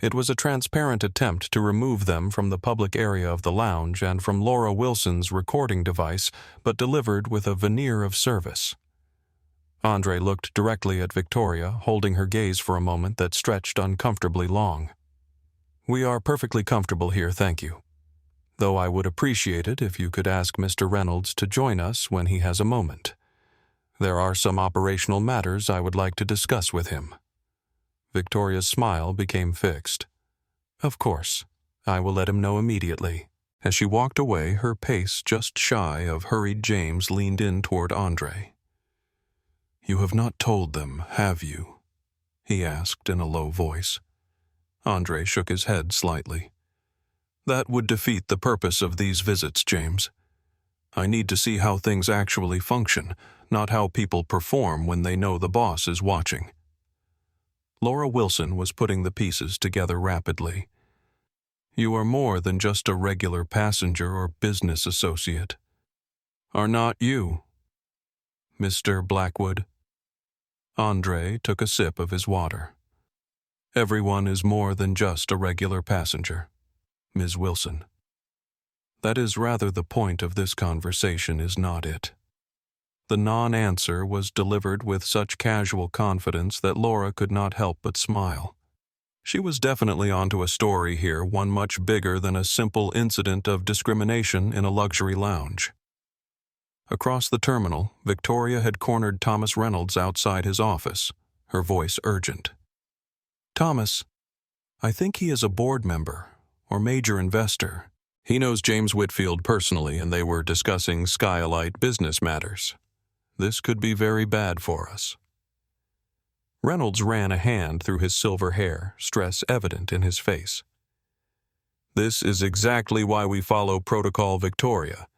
It was a transparent attempt to remove them from the public area of the lounge and from Laura Wilson's recording device, but delivered with a veneer of service. Andre looked directly at Victoria, holding her gaze for a moment that stretched uncomfortably long. "We are perfectly comfortable here, thank you. Though I would appreciate it if you could ask Mr. Reynolds to join us when he has a moment. There are some operational matters I would like to discuss with him." Victoria's smile became fixed. "Of course, I will let him know immediately." As she walked away, her pace just shy of hurried James leaned in toward Andre. "You have not told them, have you?" he asked in a low voice. Andre shook his head slightly. "That would defeat the purpose of these visits, James. I need to see how things actually function, not how people perform when they know the boss is watching." Laura Wilson was putting the pieces together rapidly. "You are more than just a regular passenger or business associate. Are not you, Mr. Blackwood?" Andre took a sip of his water. "Everyone is more than just a regular passenger, Ms. Wilson. That is rather the point of this conversation, is not it?" The non-answer was delivered with such casual confidence that Laura could not help but smile. She was definitely onto a story here, one much bigger than a simple incident of discrimination in a luxury lounge. Across the terminal, Victoria had cornered Thomas Reynolds outside his office, her voice urgent. "Thomas, I think he is a board member or major investor. He knows James Whitfield personally, and they were discussing SkyElite business matters. This could be very bad for us." Reynolds ran a hand through his silver hair, stress evident in his face. "This is exactly why we follow Protocol Victoria.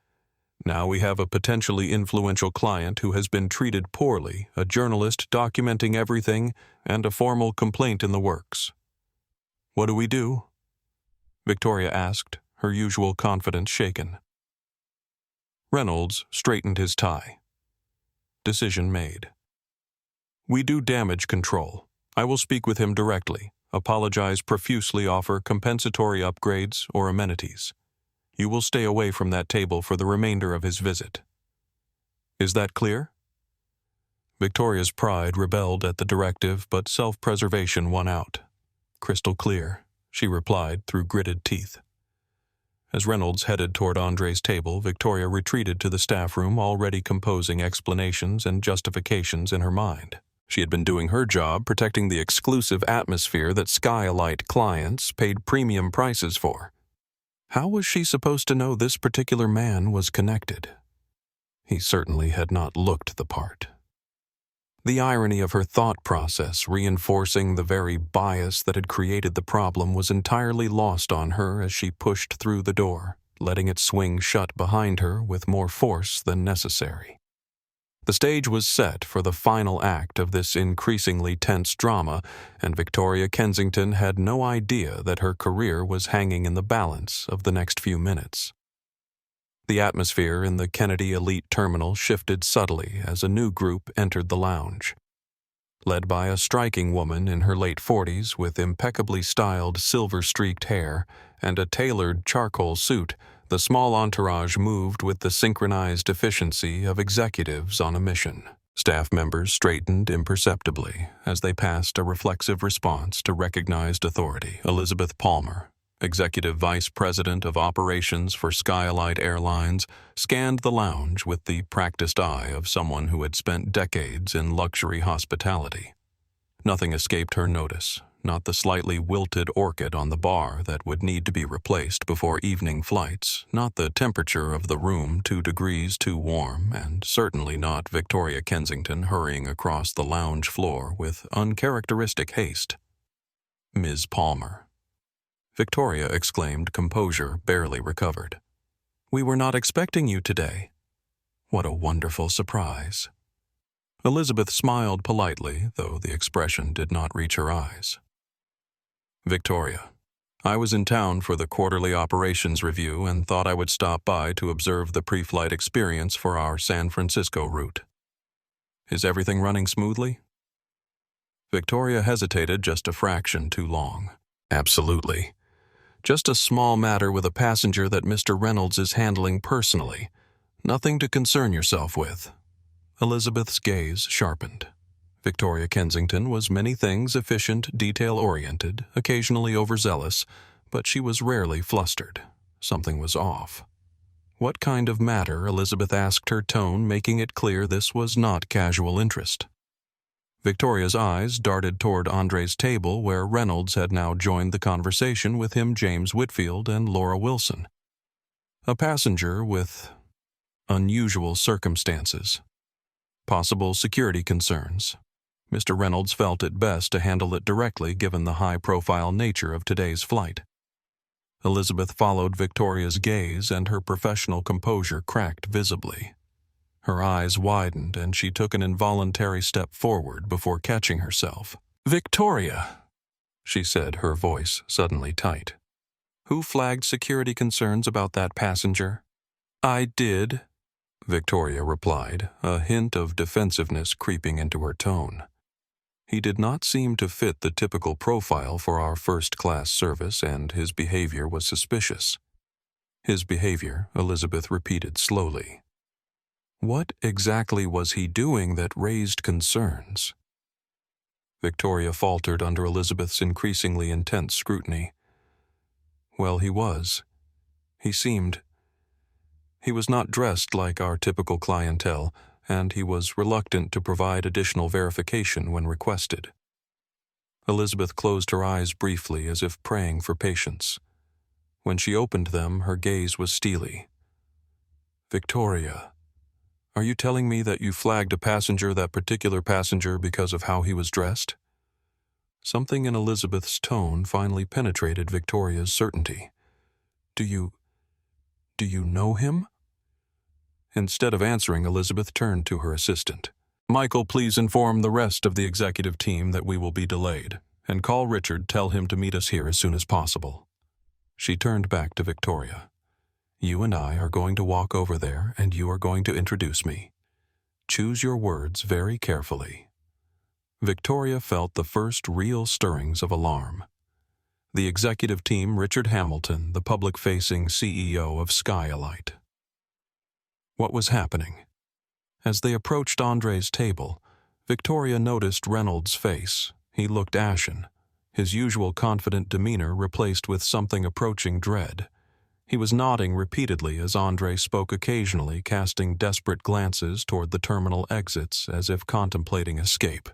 Now we have a potentially influential client who has been treated poorly, a journalist documenting everything, and a formal complaint in the works. What do we do?" Victoria asked, her usual confidence shaken. Reynolds straightened his tie. Decision made. "We do damage control. I will speak with him directly, apologize profusely, offer compensatory upgrades or amenities. You will stay away from that table for the remainder of his visit. Is that clear?" Victoria's pride rebelled at the directive, but self-preservation won out. "Crystal clear," she replied through gritted teeth. As Reynolds headed toward Andre's table, Victoria retreated to the staff room, already composing explanations and justifications in her mind. She had been doing her job, protecting the exclusive atmosphere that SkyElite clients paid premium prices for. How was she supposed to know this particular man was connected? He certainly had not looked the part. The irony of her thought process, reinforcing the very bias that had created the problem, was entirely lost on her as she pushed through the door, letting it swing shut behind her with more force than necessary. The stage was set for the final act of this increasingly tense drama, and Victoria Kensington had no idea that her career was hanging in the balance of the next few minutes. The atmosphere in the Kennedy Elite Terminal shifted subtly as a new group entered the lounge. Led by a striking woman in her late 40s with impeccably styled silver-streaked hair and a tailored charcoal suit, the small entourage moved with the synchronized efficiency of executives on a mission. Staff members straightened imperceptibly as they passed a reflexive response to recognized authority. Elizabeth Palmer, Executive Vice President of Operations for SkyElite Airlines, scanned the lounge with the practiced eye of someone who had spent decades in luxury hospitality. Nothing escaped her notice, not the slightly wilted orchid on the bar that would need to be replaced before evening flights, not the temperature of the room 2 degrees too warm, and certainly not Victoria Kensington hurrying across the lounge floor with uncharacteristic haste. "Ms. Palmer." Victoria exclaimed, composure barely recovered. "We were not expecting you today." "What a wonderful surprise." Elizabeth smiled politely, though the expression did not reach her eyes. "Victoria, I was in town for the quarterly operations review and thought I would stop by to observe the pre-flight experience for our San Francisco route. Is everything running smoothly?" Victoria hesitated just a fraction too long. "Absolutely. Just a small matter with a passenger that Mr. Reynolds is handling personally. Nothing to concern yourself with." Elizabeth's gaze sharpened. Victoria Kensington was many things efficient, detail-oriented, occasionally overzealous, but she was rarely flustered. Something was off. What kind of matter, Elizabeth asked, her tone making it clear this was not casual interest. Victoria's eyes darted toward Andre's table, where Reynolds had now joined the conversation with him, James Whitfield and Laura Wilson. A passenger with unusual circumstances. Possible security concerns. Mr. Reynolds felt it best to handle it directly given the high-profile nature of today's flight. Elizabeth followed Victoria's gaze and her professional composure cracked visibly. Her eyes widened and she took an involuntary step forward before catching herself. "Victoria," she said, her voice suddenly tight. "Who flagged security concerns about that passenger?" "I did," Victoria replied, a hint of defensiveness creeping into her tone. He did not seem to fit the typical profile for our first-class service, and his behavior was suspicious. His behavior, Elizabeth repeated slowly. What exactly was he doing that raised concerns? Victoria faltered under Elizabeth's increasingly intense scrutiny. Well, he was. He seemed. He was not dressed like our typical clientele, and he was reluctant to provide additional verification when requested. Elizabeth closed her eyes briefly as if praying for patience. When she opened them, her gaze was steely. "Victoria, are you telling me that you flagged that particular passenger, because of how he was dressed?" Something in Elizabeth's tone finally penetrated Victoria's certainty. Do you know him?" Instead of answering, Elizabeth turned to her assistant. "Michael, please inform the rest of the executive team that we will be delayed, and call Richard, tell him to meet us here as soon as possible." She turned back to Victoria. "You and I are going to walk over there, and you are going to introduce me. Choose your words very carefully." Victoria felt the first real stirrings of alarm. The executive team, Richard Hamilton, the public-facing CEO of SkyElite. What was happening? As they approached Andre's table, Victoria noticed Reynolds' face. He looked ashen, his usual confident demeanor replaced with something approaching dread. He was nodding repeatedly as Andre spoke, occasionally casting desperate glances toward the terminal exits as if contemplating escape.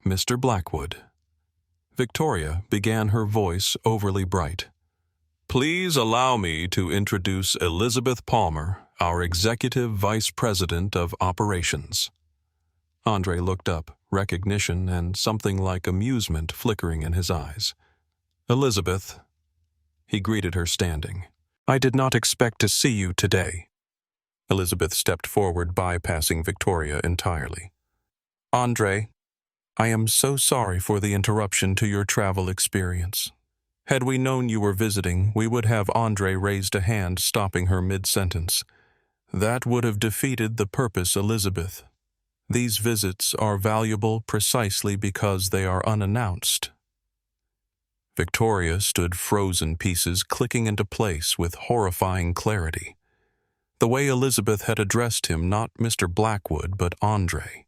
"Mr. Blackwood." Victoria began, her voice overly bright. "Please allow me to introduce Elizabeth Palmer, our Executive Vice President of Operations." Andre looked up, recognition and something like amusement flickering in his eyes. "Elizabeth," he greeted her standing. "I did not expect to see you today." Elizabeth stepped forward, bypassing Victoria entirely. "Andre, I am so sorry for the interruption to your travel experience. Had we known you were visiting, we would have." Andre raised a hand, stopping her mid-sentence. "That would have defeated the purpose, Elizabeth. These visits are valuable precisely because they are unannounced." Victoria stood frozen pieces clicking into place with horrifying clarity. The way Elizabeth had addressed him, not Mr. Blackwood, but Andre.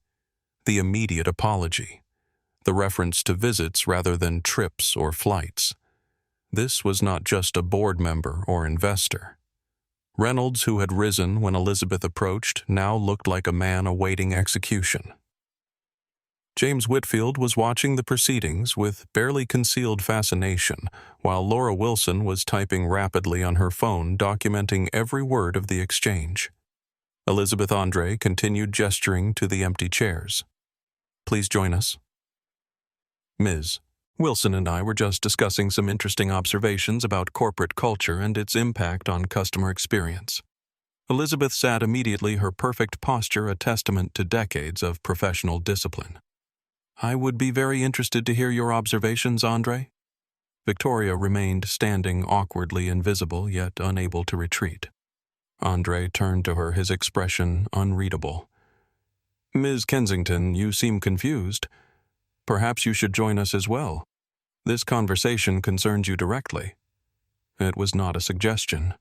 The immediate apology. The reference to visits rather than trips or flights. This was not just a board member or investor. Reynolds, who had risen when Elizabeth approached, now looked like a man awaiting execution. James Whitfield was watching the proceedings with barely concealed fascination, while Laura Wilson was typing rapidly on her phone, documenting every word of the exchange. Elizabeth Andre continued gesturing to the empty chairs. "Please join us." "Ms. Wilson and I were just discussing some interesting observations about corporate culture and its impact on customer experience." Elizabeth sat immediately, her perfect posture a testament to decades of professional discipline. "I would be very interested to hear your observations, Andre." Victoria remained standing awkwardly invisible, yet unable to retreat. Andre turned to her, his expression unreadable. "Ms. Kensington, you seem confused. Perhaps you should join us as well. This conversation concerns you directly." It was not a suggestion.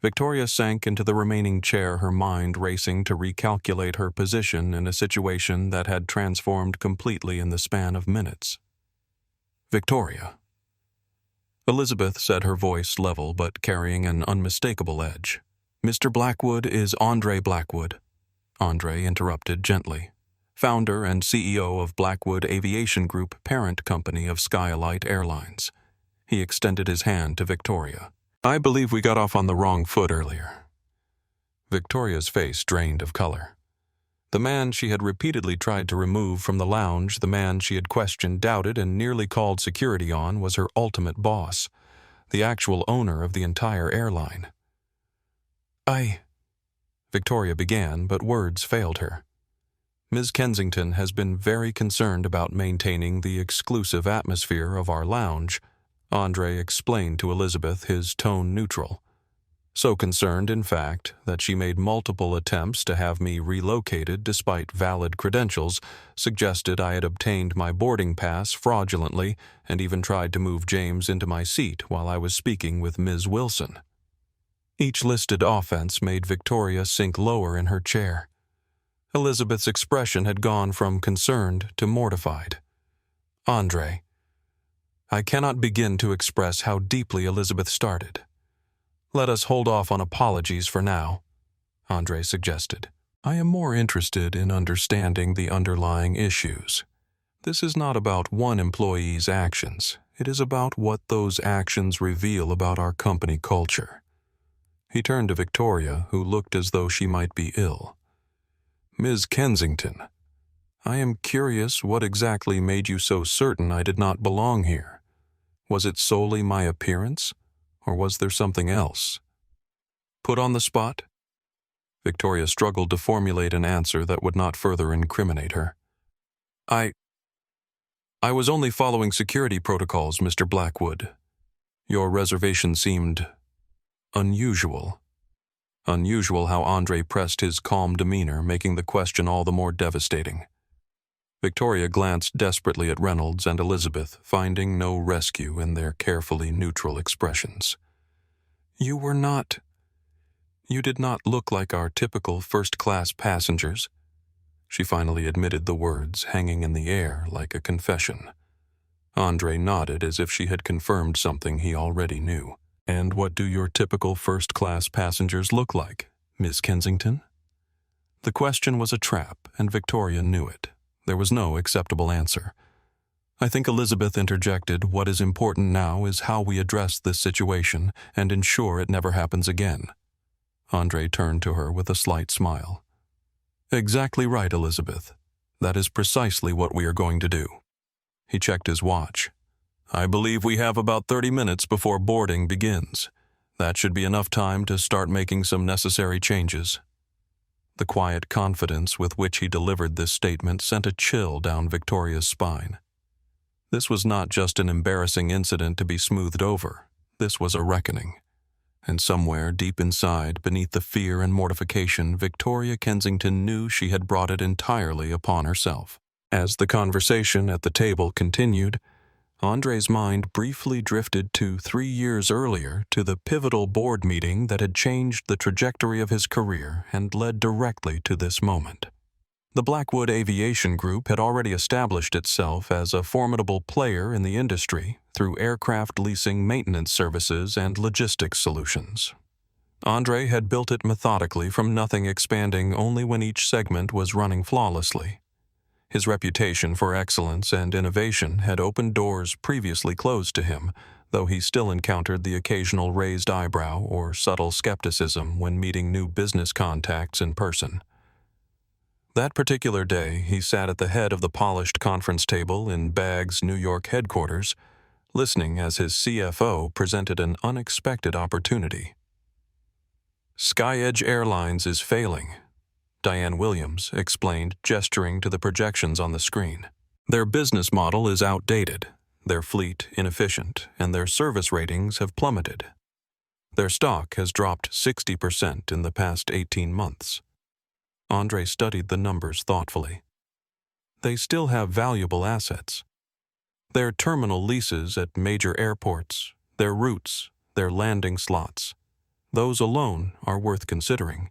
Victoria sank into the remaining chair, her mind racing to recalculate her position in a situation that had transformed completely in the span of minutes. "Victoria." Elizabeth said, her voice level but carrying an unmistakable edge. "Mr. Blackwood is Andre Blackwood," Andre interrupted gently. "Founder and CEO of Blackwood Aviation Group, parent company of SkyElite Airlines." He extended his hand to Victoria. "I believe we got off on the wrong foot earlier." Victoria's face drained of color. The man she had repeatedly tried to remove from the lounge, the man she had questioned, doubted, and nearly called security on, was her ultimate boss, the actual owner of the entire airline. Victoria began, but words failed her. "Ms. Kensington has been very concerned about maintaining the exclusive atmosphere of our lounge," Andre explained to Elizabeth, his tone neutral. "So concerned, in fact, that she made multiple attempts to have me relocated despite valid credentials, suggested I had obtained my boarding pass fraudulently, and even tried to move James into my seat while I was speaking with Ms. Wilson." Each listed offense made Victoria sink lower in her chair. Elizabeth's expression had gone from concerned to mortified. "Andre." I cannot begin to express how deeply Elizabeth started. "Let us hold off on apologies for now," Andre suggested. "I am more interested in understanding the underlying issues. This is not about one employee's actions. It is about what those actions reveal about our company culture." He turned to Victoria, who looked as though she might be ill. "Ms. Kensington, I am curious what exactly made you so certain I did not belong here. Was it solely my appearance, or was there something else?" "Put on the spot?" Victoria struggled to formulate an answer that would not further incriminate her. I was only following security protocols, Mr. Blackwood. Your reservation seemed unusual." Unusual how Andre pressed his calm demeanor, making the question all the more devastating. Victoria glanced desperately at Reynolds and Elizabeth, finding no rescue in their carefully neutral expressions. You did not look like our typical first-class passengers." She finally admitted the words, hanging in the air like a confession. Andre nodded as if she had confirmed something he already knew. "And what do your typical first-class passengers look like, Miss Kensington?" The question was a trap, and Victoria knew it. There was no acceptable answer. I think Elizabeth interjected, "What is important now is how we address this situation and ensure it never happens again." Andre turned to her with a slight smile. "Exactly right, Elizabeth. That is precisely what we are going to do." He checked his watch. "I believe we have about 30 minutes before boarding begins. That should be enough time to start making some necessary changes." The quiet confidence with which he delivered this statement sent a chill down Victoria's spine. This was not just an embarrassing incident to be smoothed over. This was a reckoning. And somewhere deep inside, beneath the fear and mortification, Victoria Kensington knew she had brought it entirely upon herself. As the conversation at the table continued, Andre's mind briefly drifted to 3 years earlier, to the pivotal board meeting that had changed the trajectory of his career and led directly to this moment. The Blackwood Aviation Group had already established itself as a formidable player in the industry, through aircraft leasing, maintenance services, and logistics solutions. Andre had built it methodically from nothing, expanding only when each segment was running flawlessly. His reputation for excellence and innovation had opened doors previously closed to him, though he still encountered the occasional raised eyebrow or subtle skepticism when meeting new business contacts in person. That particular day, he sat at the head of the polished conference table in Bag's New York headquarters, listening as his CFO presented an unexpected opportunity. SkyElite Airlines is failing, Diane Williams explained, gesturing to the projections on the screen. Their business model is outdated, their fleet inefficient, and their service ratings have plummeted. Their stock has dropped 60% in the past 18 months. Andre studied the numbers thoughtfully. They still have valuable assets. Their terminal leases at major airports, their routes, their landing slots, those alone are worth considering.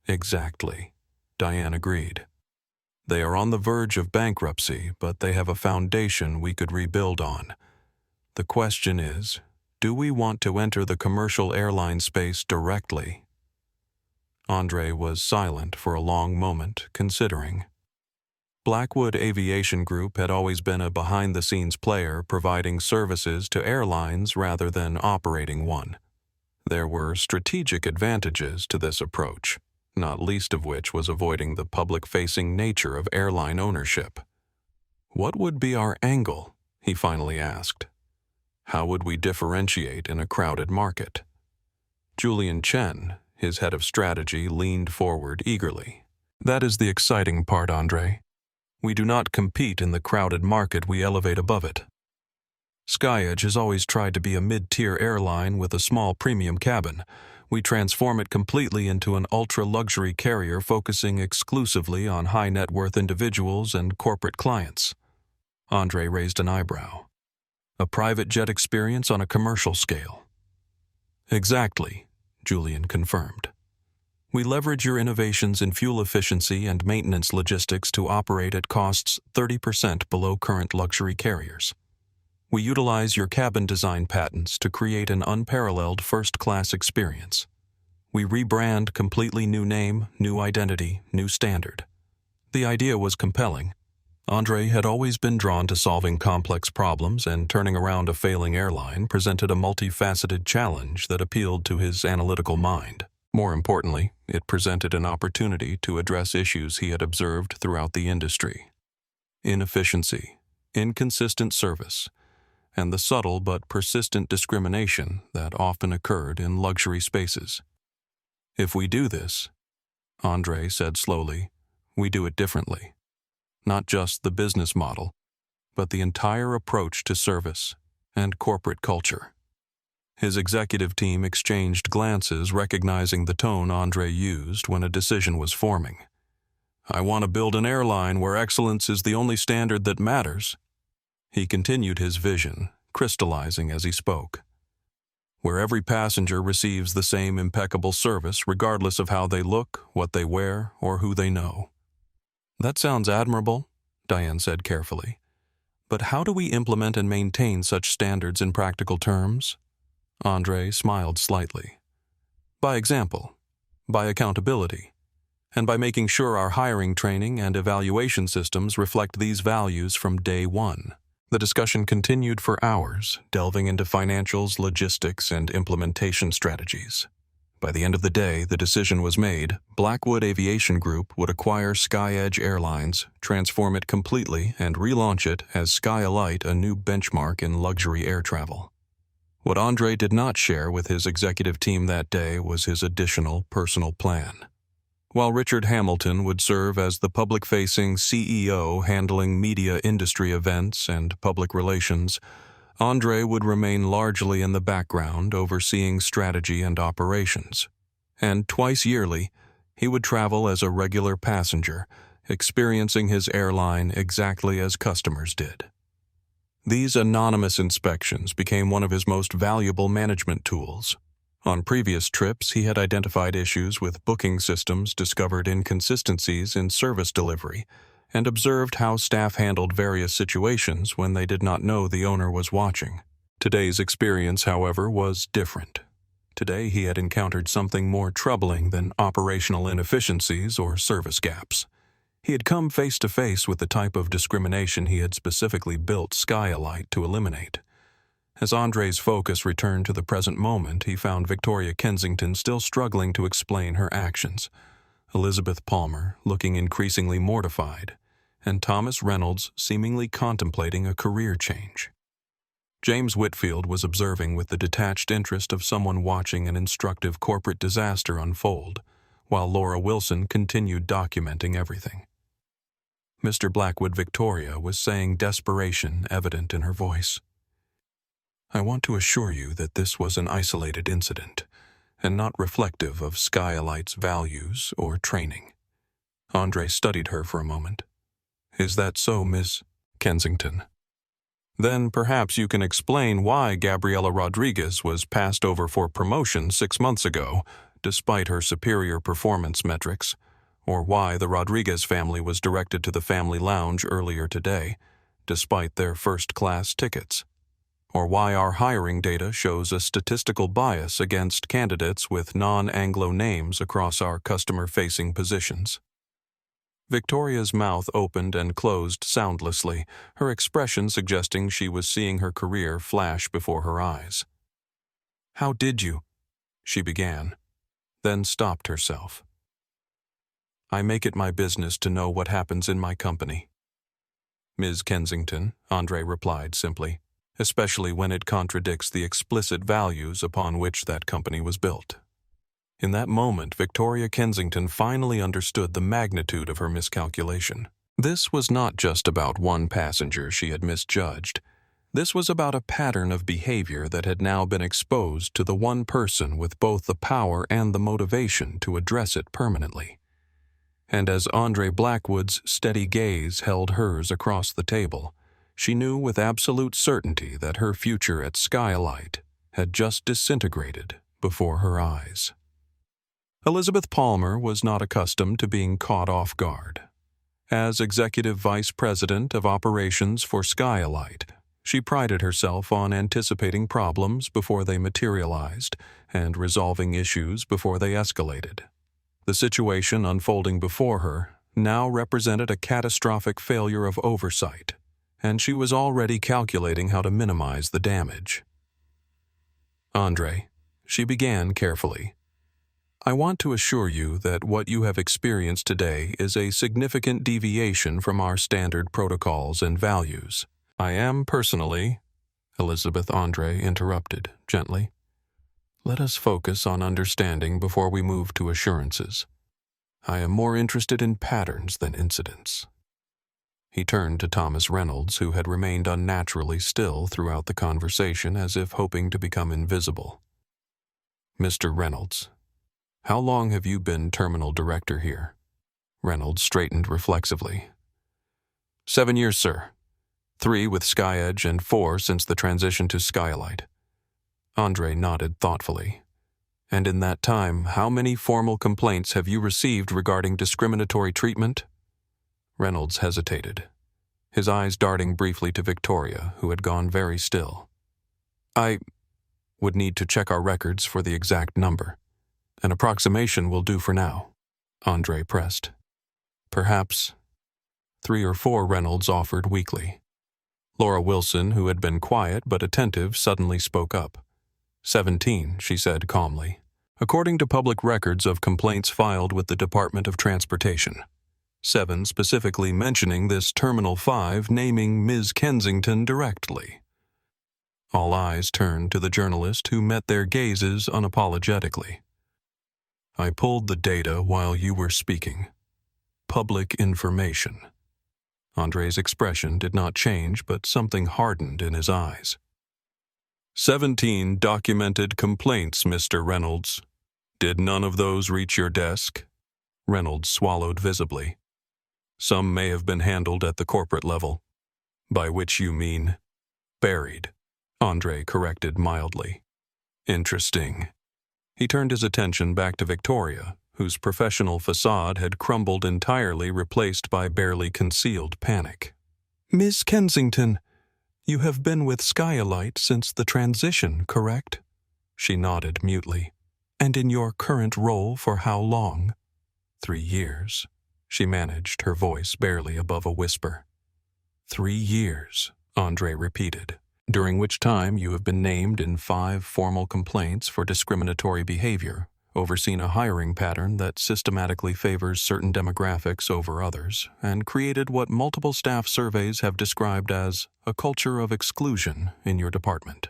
Exactly, Diane agreed. They are on the verge of bankruptcy, but they have a foundation we could rebuild on. The question is, do we want to enter the commercial airline space directly? Andre was silent for a long moment, considering. Blackwood Aviation Group had always been a behind-the-scenes player, providing services to airlines rather than operating one. There were strategic advantages to this approach, not least of which was avoiding the public-facing nature of airline ownership. What would be our angle? He finally asked. How would we differentiate in a crowded market? Julian Chen, his head of strategy, leaned forward eagerly. That is the exciting part, Andre. We do not compete in the crowded market, we elevate above it. SkyElite has always tried to be a mid-tier airline with a small premium cabin. We transform it completely into an ultra-luxury carrier focusing exclusively on high-net-worth individuals and corporate clients. Andre raised an eyebrow. A private jet experience on a commercial scale. Exactly, Julian confirmed. We leverage your innovations in fuel efficiency and maintenance logistics to operate at costs 30% below current luxury carriers. We utilize your cabin design patents to create an unparalleled first-class experience. We rebrand completely new name, new identity, new standard. The idea was compelling. Andre had always been drawn to solving complex problems, and turning around a failing airline presented a multifaceted challenge that appealed to his analytical mind. More importantly, it presented an opportunity to address issues he had observed throughout the industry. Inefficiency, inconsistent service, and the subtle but persistent discrimination that often occurred in luxury spaces. If we do this, Andre said slowly, we do it differently. Not just the business model, but the entire approach to service and corporate culture. His executive team exchanged glances, recognizing the tone Andre used when a decision was forming. I want to build an airline where excellence is the only standard that matters. He continued his vision, crystallizing as he spoke. Where every passenger receives the same impeccable service regardless of how they look, what they wear, or who they know. That sounds admirable, Diane said carefully. But how do we implement and maintain such standards in practical terms? Andre smiled slightly. By example, by accountability, and by making sure our hiring, training, and evaluation systems reflect these values from day one. The discussion continued for hours, delving into financials, logistics, and implementation strategies. By the end of the day, the decision was made. Blackwood Aviation Group would acquire SkyElite Airlines, transform it completely, and relaunch it as SkyElite, a new benchmark in luxury air travel. What Andre did not share with his executive team that day was his additional personal plan. While Richard Hamilton would serve as the public-facing CEO handling media industry events and public relations, Andre would remain largely in the background, overseeing strategy and operations. And twice yearly, he would travel as a regular passenger, experiencing his airline exactly as customers did. These anonymous inspections became one of his most valuable management tools. On previous trips, he had identified issues with booking systems, discovered inconsistencies in service delivery, and observed how staff handled various situations when they did not know the owner was watching. Today's experience, however, was different. Today he had encountered something more troubling than operational inefficiencies or service gaps. He had come face to face with the type of discrimination he had specifically built SkyElite to eliminate. As Andre's focus returned to the present moment, he found Victoria Kensington still struggling to explain her actions, Elizabeth Palmer looking increasingly mortified, and Thomas Reynolds seemingly contemplating a career change. James Whitfield was observing with the detached interest of someone watching an instructive corporate disaster unfold, while Laura Wilson continued documenting everything. Mr. Blackwood Victoria was saying desperation evident in her voice. I want to assure you that this was an isolated incident, and not reflective of SkyElite's values or training. Andre studied her for a moment. Is that so, Miss Kensington? Then perhaps you can explain why Gabriela Rodriguez was passed over for promotion 6 months ago, despite her superior performance metrics, or why the Rodriguez family was directed to the family lounge earlier today, despite their first-class tickets, or why our hiring data shows a statistical bias against candidates with non-Anglo names across our customer-facing positions. Victoria's mouth opened and closed soundlessly, her expression suggesting she was seeing her career flash before her eyes. How did you? She began, then stopped herself. I make it my business to know what happens in my company. Ms. Kensington, Andre replied simply, especially when it contradicts the explicit values upon which that company was built. In that moment, Victoria Kensington finally understood the magnitude of her miscalculation. This was not just about one passenger she had misjudged. This was about a pattern of behavior that had now been exposed to the one person with both the power and the motivation to address it permanently. And as Andre Blackwood's steady gaze held hers across the table, she knew with absolute certainty that her future at SkyElite had just disintegrated before her eyes. Elizabeth Palmer was not accustomed to being caught off guard. As Executive Vice President of Operations for SkyElite, she prided herself on anticipating problems before they materialized and resolving issues before they escalated. The situation unfolding before her now represented a catastrophic failure of oversight, and she was already calculating how to minimize the damage. Andre, she began carefully, I want to assure you that what you have experienced today is a significant deviation from our standard protocols and values. I am personally, Elizabeth Andre interrupted gently. Let us focus on understanding before we move to assurances. I am more interested in patterns than incidents. He turned to Thomas Reynolds, who had remained unnaturally still throughout the conversation as if hoping to become invisible. Mr. Reynolds, how long have you been terminal director here? Reynolds straightened reflexively. 7 years, sir. 3 with SkyEdge and 4 since the transition to SkyElite. Andre nodded thoughtfully. And in that time, how many formal complaints have you received regarding discriminatory treatment? Reynolds hesitated, his eyes darting briefly to Victoria, who had gone very still. I would need to check our records for the exact number. An approximation will do for now, Andre pressed. Perhaps 3 or 4, Reynolds offered weakly. Laura Wilson, who had been quiet but attentive, suddenly spoke up. 17, she said calmly, according to public records of complaints filed with the Department of Transportation. 7 specifically mentioning this Terminal 5 naming Ms. Kensington directly. All eyes turned to the journalist, who met their gazes unapologetically. I pulled the data while you were speaking. Public information. Andre's expression did not change, but something hardened in his eyes. 17 documented complaints, Mr. Reynolds. Did none of those reach your desk? Reynolds swallowed visibly. Some may have been handled at the corporate level. By which you mean buried, Andre corrected mildly. Interesting. He turned his attention back to Victoria, whose professional facade had crumbled entirely, replaced by barely concealed panic. "Miss Kensington, you have been with SkyElite since the transition, correct?" She nodded mutely. "And in your current role for how long?" 3 years. She managed, her voice barely above a whisper. 3 years, Andre repeated, "during which time you have been named in 5 formal complaints for discriminatory behavior, overseen a hiring pattern that systematically favors certain demographics over others, and created what multiple staff surveys have described as a culture of exclusion in your department."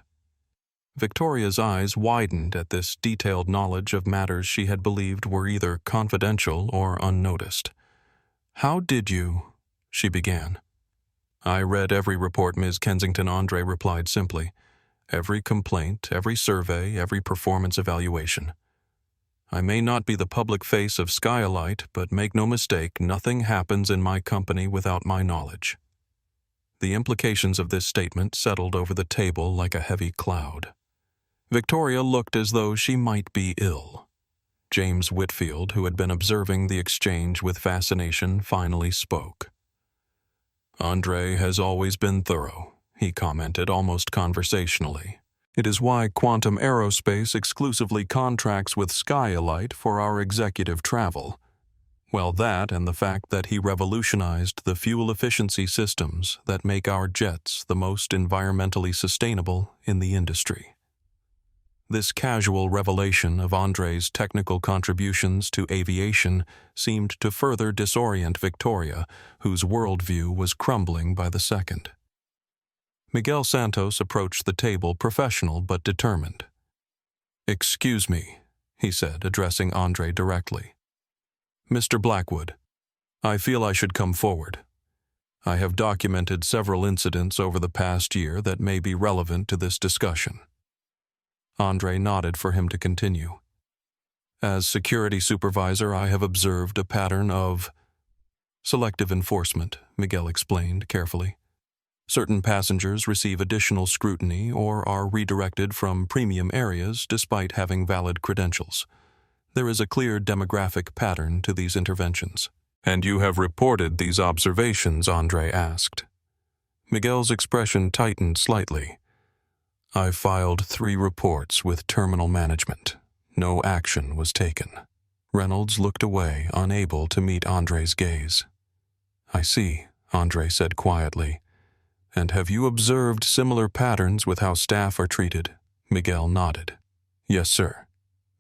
Victoria's eyes widened at this detailed knowledge of matters she had believed were either confidential or unnoticed. "How did you?" she began. "I read every report, Ms. Kensington," Andre replied simply. "Every complaint, every survey, every performance evaluation. I may not be the public face of SkyElite, but make no mistake, nothing happens in my company without my knowledge." The implications of this statement settled over the table like a heavy cloud. Victoria looked as though she might be ill. James Whitfield, who had been observing the exchange with fascination, finally spoke. "Andre has always been thorough," he commented almost conversationally. "It is why Quantum Aerospace exclusively contracts with SkyElite for our executive travel. Well, that and the fact that he revolutionized the fuel efficiency systems that make our jets the most environmentally sustainable in the industry." This casual revelation of Andre's technical contributions to aviation seemed to further disorient Victoria, whose worldview was crumbling by the second. Miguel Santos approached the table, professional but determined. "Excuse me," he said, addressing Andre directly. "Mr. Blackwood, I feel I should come forward. I have documented several incidents over the past year that may be relevant to this discussion." Andre nodded for him to continue. "As security supervisor, I have observed a pattern of selective enforcement," Miguel explained carefully. "Certain passengers receive additional scrutiny or are redirected from premium areas despite having valid credentials. There is a clear demographic pattern to these interventions." "And you have reported these observations?" Andre asked. Miguel's expression tightened slightly. "I filed 3 reports with terminal management. No action was taken." Reynolds looked away, unable to meet Andre's gaze. "I see," Andre said quietly. "And have you observed similar patterns with how staff are treated?" Miguel nodded. "Yes, sir.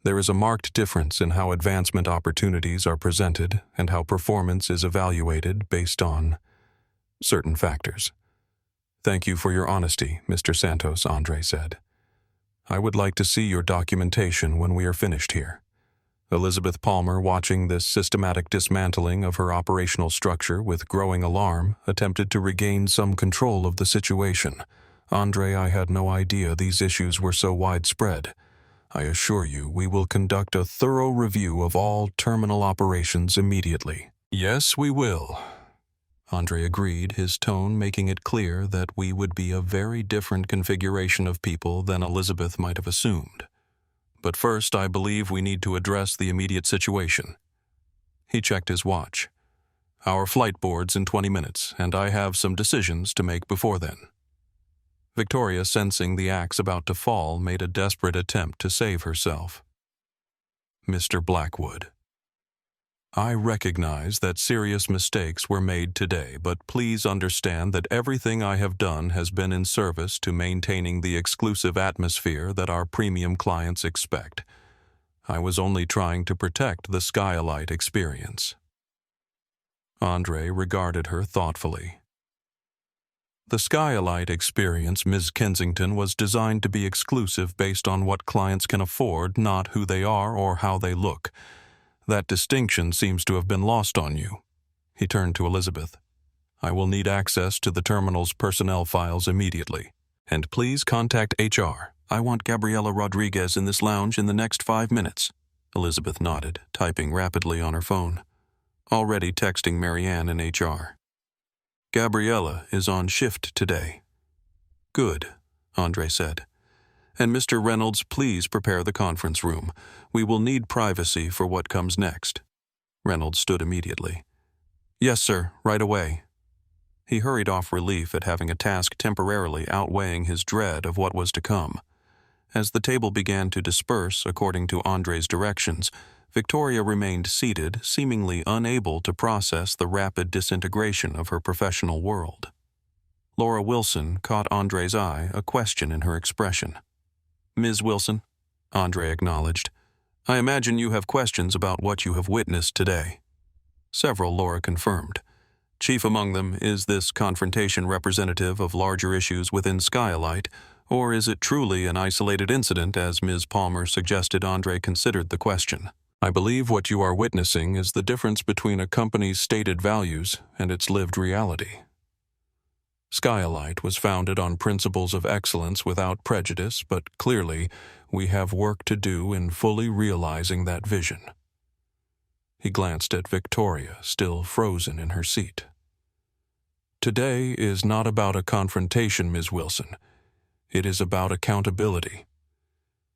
There is a marked difference in how advancement opportunities are presented and how performance is evaluated based on certain factors." "Thank you for your honesty, Mr. Santos," Andre said. "I would like to see your documentation when we are finished here." Elizabeth Palmer, watching this systematic dismantling of her operational structure with growing alarm, attempted to regain some control of the situation. "Andre, I had no idea these issues were so widespread. I assure you we will conduct a thorough review of all terminal operations immediately." "Yes, we will," Andre agreed, his tone making it clear that we would be a very different configuration of people than Elizabeth might have assumed. "But first, I believe we need to address the immediate situation." He checked his watch. "Our flight board's in 20 minutes, and I have some decisions to make before then." Victoria, sensing the axe about to fall, made a desperate attempt to save herself. "Mr. Blackwood, I recognize that serious mistakes were made today, but please understand that everything I have done has been in service to maintaining the exclusive atmosphere that our premium clients expect. I was only trying to protect the SkyElite experience." Andre regarded her thoughtfully. "The SkyElite experience, Ms. Kensington, was designed to be exclusive based on what clients can afford, not who they are or how they look. That distinction seems to have been lost on you." He turned to Elizabeth. "I will need access to the terminal's personnel files immediately. And please contact HR. I want Gabriela Rodriguez in this lounge in the next 5 minutes." Elizabeth nodded, typing rapidly on her phone. Already texting Marianne in HR. "Gabriela is on shift today." "Good," Andre said. And Mr. Reynolds, please prepare the conference room. We will need privacy for what comes next." Reynolds stood immediately. "Yes, sir, right away." He hurried off, relief at having a task temporarily outweighing his dread of what was to come. As the table began to disperse according to Andre's directions, Victoria remained seated, seemingly unable to process the rapid disintegration of her professional world. Laura Wilson caught Andre's eye, a question in her expression. "Ms. Wilson," Andre acknowledged, "I imagine you have questions about what you have witnessed today." "Several," Laura confirmed. "Chief among them, is this confrontation representative of larger issues within SkyElite, or is it truly an isolated incident, as Ms. Palmer suggested?" Andre considered the question. "I believe what you are witnessing is the difference between a company's stated values and its lived reality. SkyElite was founded on principles of excellence without prejudice, but clearly we have work to do in fully realizing that vision." He glanced at Victoria, still frozen in her seat. "Today is not about a confrontation, Ms. Wilson. It is about accountability.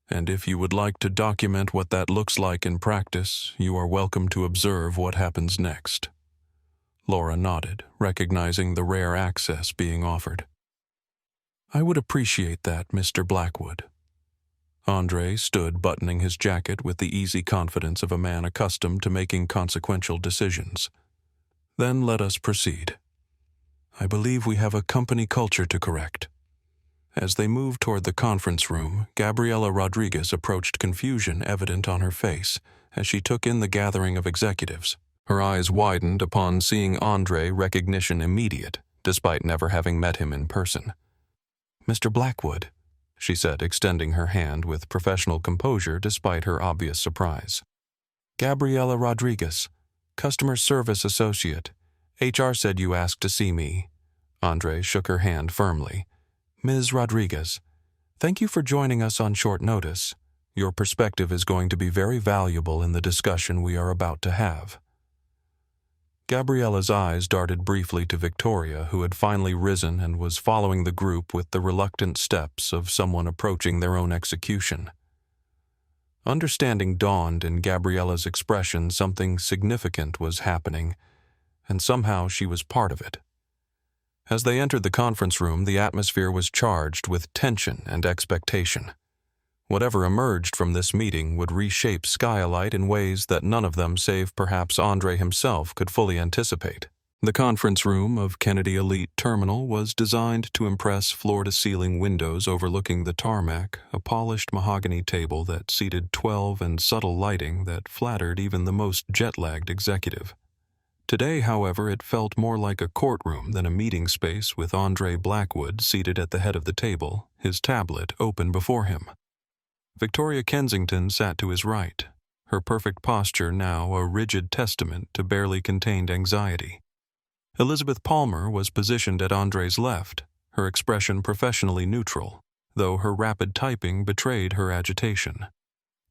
And if you would like to document what that looks like in practice, you are welcome to observe what happens next." Laura nodded, recognizing the rare access being offered. "I would appreciate that, Mr. Blackwood." Andre stood buttoning his jacket with the easy confidence of a man accustomed to making consequential decisions. "Then let us proceed. I believe we have a company culture to correct." As they moved toward the conference room, Gabriela Rodriguez approached, confusion evident on her face as she took in the gathering of executives. Her eyes widened upon seeing Andre, recognition immediate, despite never having met him in person. "Mr. Blackwood," she said, extending her hand with professional composure despite her obvious surprise. "Gabriela Rodriguez, Customer Service Associate. HR said you asked to see me." Andre shook her hand firmly. "Ms. Rodriguez, thank you for joining us on short notice. Your perspective is going to be very valuable in the discussion we are about to have." Gabriela's eyes darted briefly to Victoria, who had finally risen and was following the group with the reluctant steps of someone approaching their own execution. Understanding dawned in Gabriela's expression. Something significant was happening, and somehow she was part of it. As they entered the conference room, the atmosphere was charged with tension and expectation. Whatever emerged from this meeting would reshape SkyElite in ways that none of them, save perhaps Andre himself, could fully anticipate. The conference room of Kennedy Elite Terminal was designed to impress floor-to-ceiling windows overlooking the tarmac, a polished mahogany table that seated 12, and subtle lighting that flattered even the most jet-lagged executive. Today, however, it felt more like a courtroom than a meeting space, with Andre Blackwood seated at the head of the table, his tablet open before him. Victoria Kensington sat to his right, her perfect posture now a rigid testament to barely contained anxiety. Elizabeth Palmer was positioned at Andre's left, her expression professionally neutral, though her rapid typing betrayed her agitation.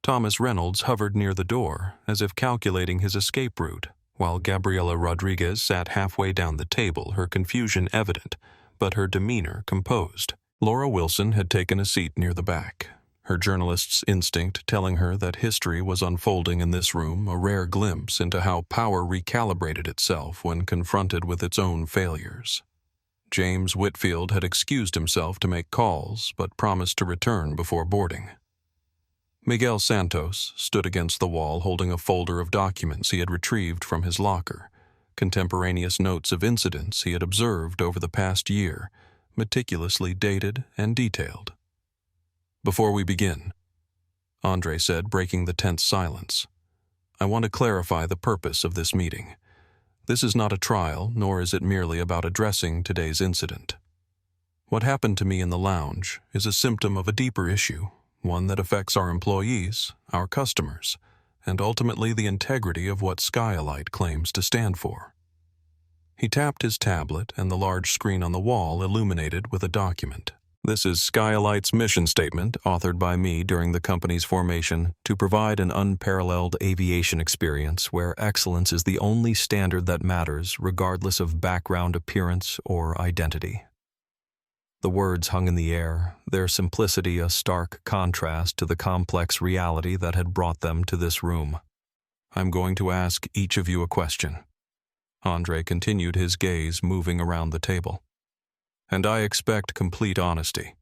Thomas Reynolds hovered near the door, as if calculating his escape route, while Gabriela Rodriguez sat halfway down the table, her confusion evident, but her demeanor composed. Laura Wilson had taken a seat near the back, her journalist's instinct telling her that history was unfolding in this room, a rare glimpse into how power recalibrated itself when confronted with its own failures. James Whitfield had excused himself to make calls, but promised to return before boarding. Miguel Santos stood against the wall holding a folder of documents he had retrieved from his locker, contemporaneous notes of incidents he had observed over the past year, meticulously dated and detailed. "Before we begin," Andre said, breaking the tense silence, "I want to clarify the purpose of this meeting. This is not a trial, nor is it merely about addressing today's incident. What happened to me in the lounge is a symptom of a deeper issue, one that affects our employees, our customers, and ultimately the integrity of what SkyElite claims to stand for." He tapped his tablet, and the large screen on the wall illuminated with a document. "This is SkyElite's mission statement, authored by me during the company's formation, to provide an unparalleled aviation experience where excellence is the only standard that matters, regardless of background, appearance, or identity." The words hung in the air, their simplicity a stark contrast to the complex reality that had brought them to this room. "I'm going to ask each of you a question." Andre continued, his gaze moving around the table. "And I expect complete honesty.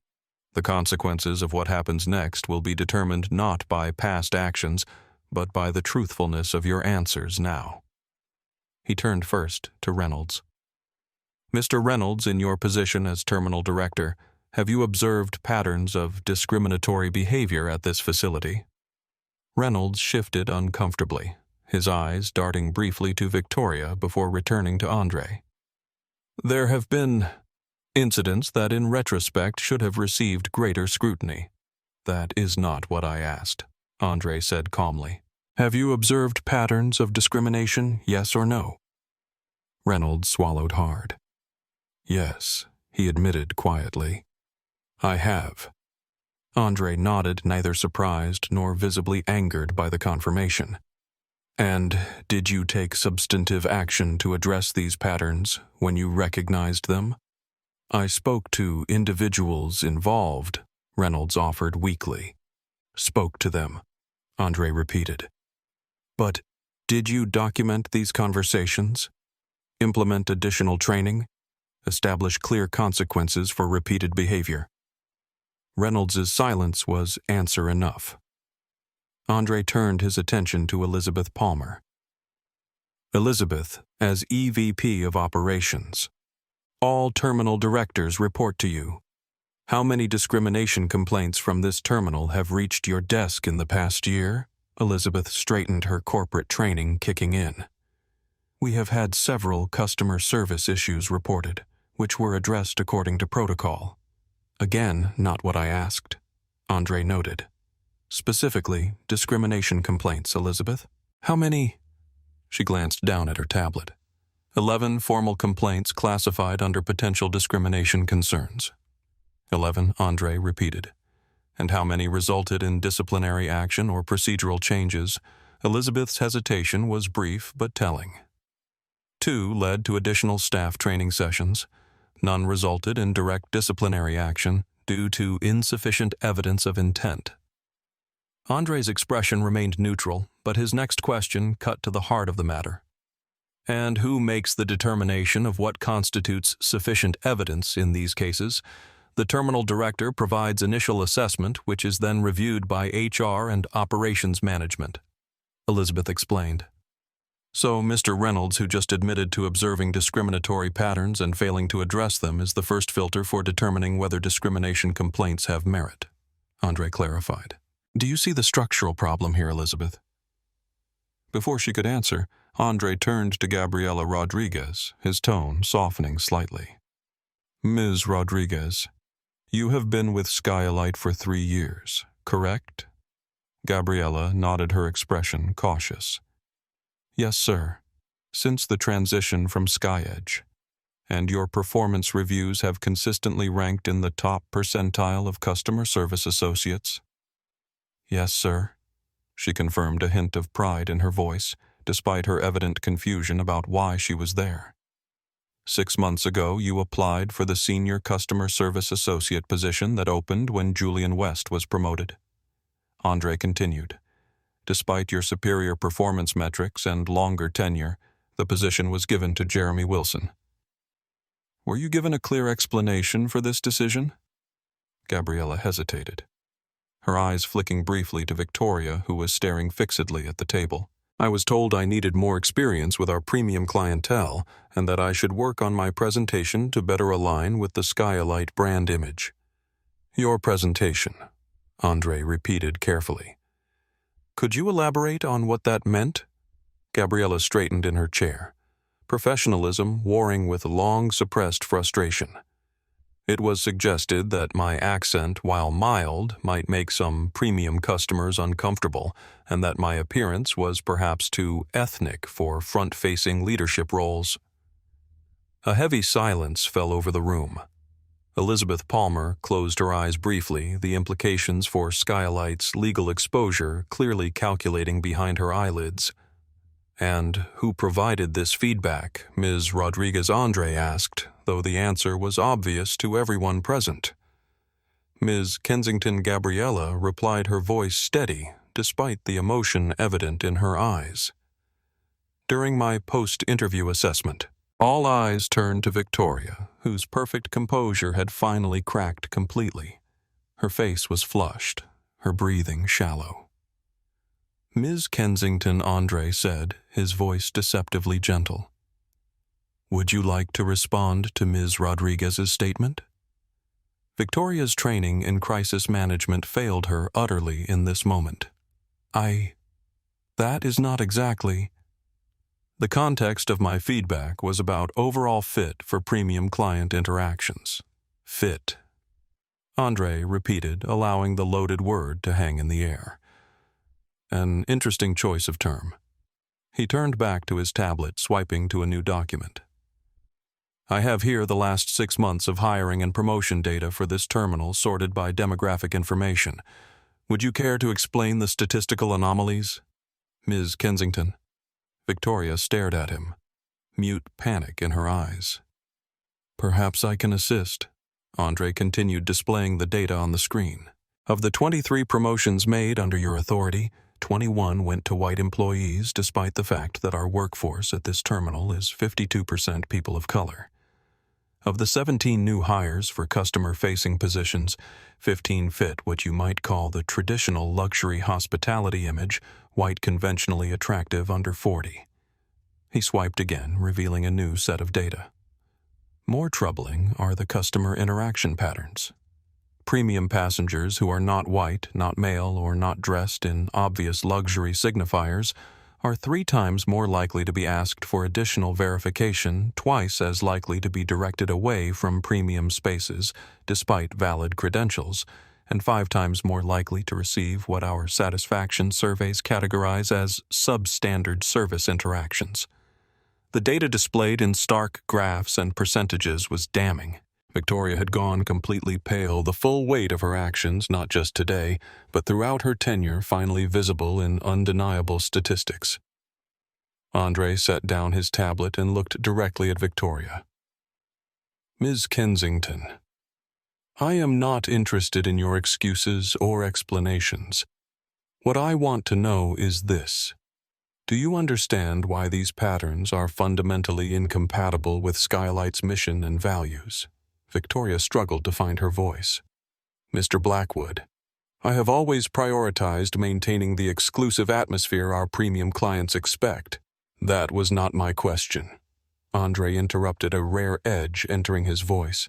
The consequences of what happens next will be determined not by past actions, but by the truthfulness of your answers now." He turned first to Reynolds. "Mr. Reynolds, in your position as terminal director, have you observed patterns of discriminatory behavior at this facility?" Reynolds shifted uncomfortably, his eyes darting briefly to Victoria before returning to Andre. "There have been incidents that in retrospect should have received greater scrutiny. That is not what I asked," Andre said calmly. "Have you observed patterns of discrimination, yes or no?" Reynolds swallowed hard. "Yes," he admitted quietly. "I have." Andre nodded, neither surprised nor visibly angered by the confirmation. "And did you take substantive action to address these patterns when you recognized them?" "I spoke to individuals involved," Reynolds offered weakly. "Spoke to them," Andre repeated. "But did you document these conversations? Implement additional training? Establish clear consequences for repeated behavior?" Reynolds's silence was answer enough. Andre turned his attention to Elizabeth Palmer. "Elizabeth, as EVP of Operations, all terminal directors report to you. How many discrimination complaints from this terminal have reached your desk in the past year?" Elizabeth straightened, her corporate training kicking in. "We have had several customer service issues reported, which were addressed according to protocol." "Again, not what I asked," Andre noted. "Specifically, discrimination complaints, Elizabeth. How many?" She glanced down at her tablet. 11 formal complaints classified under potential discrimination concerns." 11, Andre repeated. "And how many resulted in disciplinary action or procedural changes?" Elizabeth's hesitation was brief but telling. 2 led to additional staff training sessions. None resulted in direct disciplinary action due to insufficient evidence of intent. Andre's expression remained neutral, but his next question cut to the heart of the matter. "And who makes the determination of what constitutes sufficient evidence in these cases?" "The terminal director provides initial assessment, which is then reviewed by HR and operations management," Elizabeth explained. "So Mr. Reynolds, who just admitted to observing discriminatory patterns and failing to address them, is the first filter for determining whether discrimination complaints have merit," Andre clarified. "Do you see the structural problem here, Elizabeth?" Before she could answer, Andre turned to Gabriela Rodriguez, his tone softening slightly. "Ms. Rodriguez, you have been with SkyElite for 3 years, correct?" Gabriela nodded, her expression cautious. "Yes, sir. Since the transition from SkyEdge. And your performance reviews have consistently ranked in the top percentile of customer service associates?" "Yes, sir," she confirmed, a hint of pride in her voice, despite her evident confusion about why she was there. 6 months ago, you applied for the senior customer service associate position that opened when Julian West was promoted," Andre continued. "Despite your superior performance metrics and longer tenure, the position was given to Jeremy Wilson." "Were you given a clear explanation for this decision?" Gabriela hesitated, her eyes flicking briefly to Victoria, who was staring fixedly at the table. "I was told I needed more experience with our premium clientele and that I should work on my presentation to better align with the SkyElite brand image." "Your presentation," Andre repeated carefully. "Could you elaborate on what that meant?" Gabriela straightened in her chair, professionalism warring with long-suppressed frustration. "It was suggested that my accent, while mild, might make some premium customers uncomfortable, and that my appearance was perhaps too ethnic for front-facing leadership roles." A heavy silence fell over the room. Elizabeth Palmer closed her eyes briefly, the implications for SkyElite's legal exposure clearly calculating behind her eyelids. And who provided this feedback? Ms. Rodriguez-Andre asked, though the answer was obvious to everyone present. Ms. Kensington Gabriella replied, her voice steady, despite the emotion evident in her eyes. During my post-interview assessment, all eyes turned to Victoria, whose perfect composure had finally cracked completely. Her face was flushed, her breathing shallow. Ms. Kensington Andre said, his voice deceptively gentle, "Would you like to respond to Ms. Rodriguez's statement?" Victoria's training in crisis management failed her utterly in this moment. That is not exactly... The context of my feedback was about overall fit for premium client interactions. Fit. Andre repeated, allowing the loaded word to hang in the air. An interesting choice of term. He turned back to his tablet, swiping to a new document. I have here the last 6 months of hiring and promotion data for this terminal sorted by demographic information. Would you care to explain the statistical anomalies? Ms. Kensington. Victoria stared at him, mute panic in her eyes. Perhaps I can assist. Andre continued displaying the data on the screen. Of the 23 promotions made under your authority, 21 went to white employees, despite the fact that our workforce at this terminal is 52% people of color. Of the 17 new hires for customer-facing positions, 15 fit what you might call the traditional luxury hospitality image, white conventionally attractive under 40. He swiped again, revealing a new set of data. More troubling are the customer interaction patterns. Premium passengers who are not white, not male, or not dressed in obvious luxury signifiers are 3 times more likely to be asked for additional verification, twice as likely to be directed away from premium spaces despite valid credentials, and 5 times more likely to receive what our satisfaction surveys categorize as substandard service interactions. The data displayed in stark graphs and percentages was damning. Victoria had gone completely pale, the full weight of her actions, not just today, but throughout her tenure, finally visible in undeniable statistics. Andre set down his tablet and looked directly at Victoria. Ms. Kensington, I am not interested in your excuses or explanations. What I want to know is this. Do you understand why these patterns are fundamentally incompatible with SkyElite's mission and values? Victoria struggled to find her voice. Mr. Blackwood, I have always prioritized maintaining the exclusive atmosphere our premium clients expect. That was not my question. Andre interrupted, a rare edge entering his voice.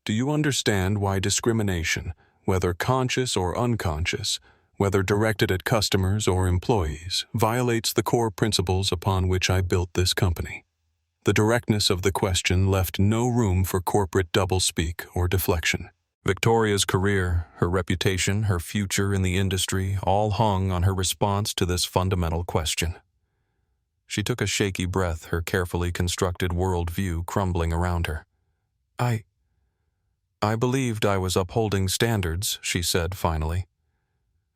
Do you understand why discrimination, whether conscious or unconscious, whether directed at customers or employees, violates the core principles upon which I built this company? The directness of the question left no room for corporate doublespeak or deflection. Victoria's career, her reputation, her future in the industry, all hung on her response to this fundamental question. She took a shaky breath, her carefully constructed worldview crumbling around her. I believed I was upholding standards, she said finally.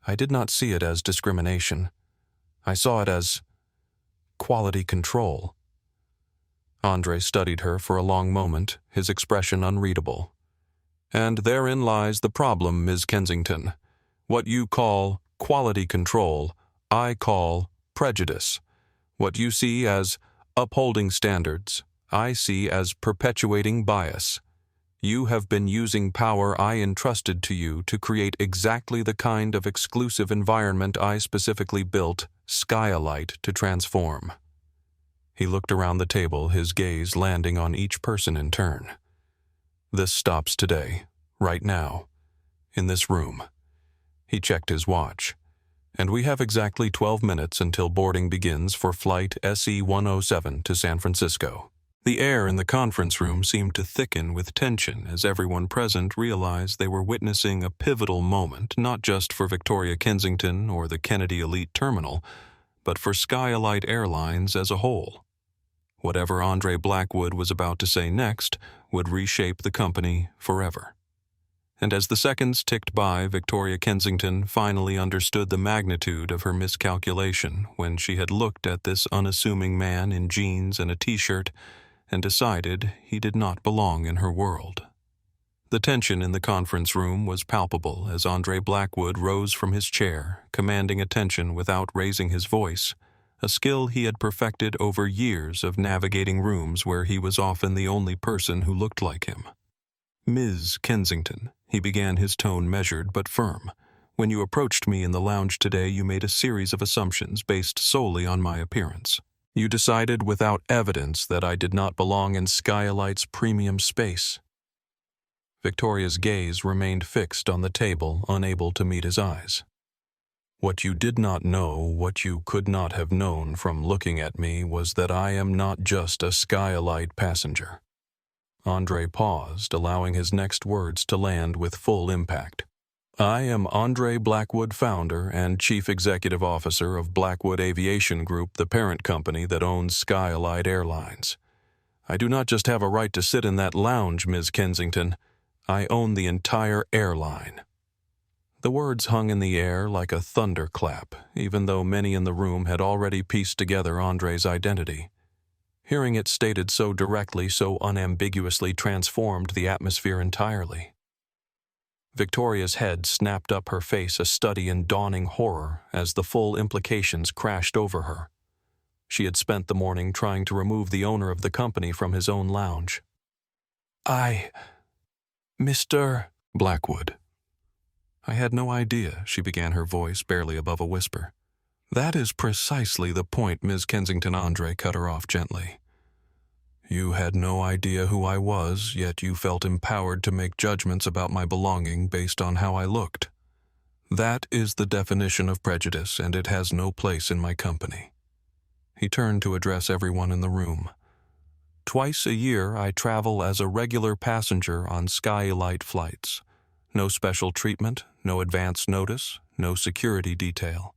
I did not see it as discrimination. I saw it as quality control. Andre studied her for a long moment, his expression unreadable. And therein lies the problem, Ms. Kensington. What you call quality control, I call prejudice. What you see as upholding standards, I see as perpetuating bias. You have been using power I entrusted to you to create exactly the kind of exclusive environment I specifically built, SkyElite, to transform. He looked around the table, his gaze landing on each person in turn. This stops today, right now, in this room. He checked his watch. And we have exactly 12 minutes until boarding begins for flight SE-107 to San Francisco. The air in the conference room seemed to thicken with tension as everyone present realized they were witnessing a pivotal moment, not just for Victoria Kensington or the Kennedy Elite Terminal, but for SkyElite Airlines as a whole. Whatever Andre Blackwood was about to say next would reshape the company forever. And as the seconds ticked by, Victoria Kensington finally understood the magnitude of her miscalculation when she had looked at this unassuming man in jeans and a t-shirt and decided he did not belong in her world. The tension in the conference room was palpable as Andre Blackwood rose from his chair, commanding attention without raising his voice, a skill he had perfected over years of navigating rooms where he was often the only person who looked like him. "Ms. Kensington," he began, his tone measured but firm. "When you approached me in the lounge today, you made a series of assumptions based solely on my appearance. You decided without evidence that I did not belong in SkyElite's premium space." Victoria's gaze remained fixed on the table, unable to meet his eyes. "What you did not know, what you could not have known from looking at me, was that I am not just a SkyElite passenger." Andre paused, allowing his next words to land with full impact. "I am Andre Blackwood, founder and chief executive officer of Blackwood Aviation Group, the parent company that owns SkyElite Airlines. I do not just have a right to sit in that lounge, Ms. Kensington. I own the entire airline." The words hung in the air like a thunderclap, even though many in the room had already pieced together Andre's identity. Hearing it stated so directly, so unambiguously, transformed the atmosphere entirely. Victoria's head snapped up, her face a study in dawning horror as the full implications crashed over her. She had spent the morning trying to remove the owner of the company from his own lounge. Mr. Blackwood. I had no idea, she began, her voice barely above a whisper. That is precisely the point, Ms. Kensington. Andre cut her off gently. You had no idea who I was, yet you felt empowered to make judgments about my belonging based on how I looked. That is the definition of prejudice, and it has no place in my company. He turned to address everyone in the room. Twice a year, I travel as a regular passenger on SkyElite flights. No special treatment, no advance notice, no security detail.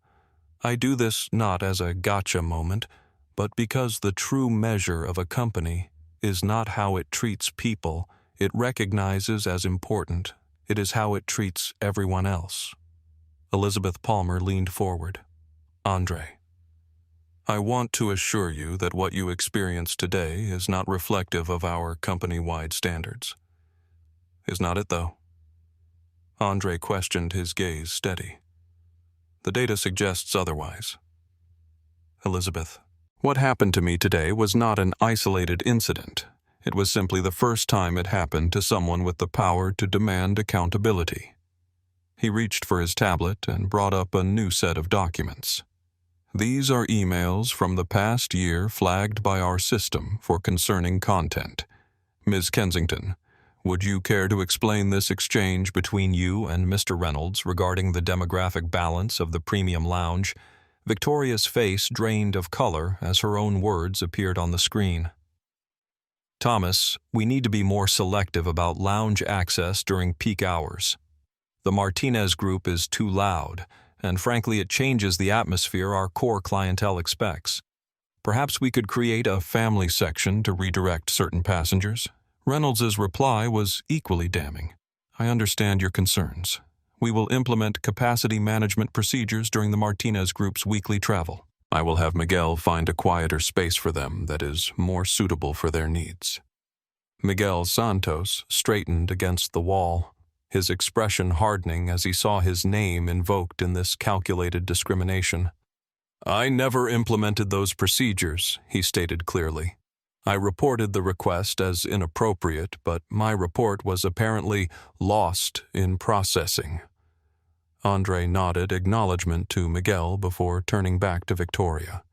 I do this not as a gotcha moment, but because the true measure of a company is not how it treats people it recognizes as important. It is how it treats everyone else. Elizabeth Palmer leaned forward. Andre, I want to assure you that what you experience today is not reflective of our company-wide standards. Is not it, though? Andre questioned, his gaze steady. The data suggests otherwise. Elizabeth, what happened to me today was not an isolated incident. It was simply the first time it happened to someone with the power to demand accountability. He reached for his tablet and brought up a new set of documents. These are emails from the past year flagged by our system for concerning content. Ms. Kensington, would you care to explain this exchange between you and Mr. Reynolds regarding the demographic balance of the premium lounge? Victoria's face drained of color as her own words appeared on the screen. Thomas, we need to be more selective about lounge access during peak hours. The Martinez group is too loud, and frankly it changes the atmosphere our core clientele expects. Perhaps we could create a family section to redirect certain passengers. Reynolds's reply was equally damning. I understand your concerns. We will implement capacity management procedures during the Martinez group's weekly travel. I will have Miguel find a quieter space for them that is more suitable for their needs. Miguel Santos straightened against the wall, his expression hardening as he saw his name invoked in this calculated discrimination. I never implemented those procedures, he stated clearly. I reported the request as inappropriate, but my report was apparently lost in processing. Andre nodded acknowledgement to Miguel before turning back to Victoria.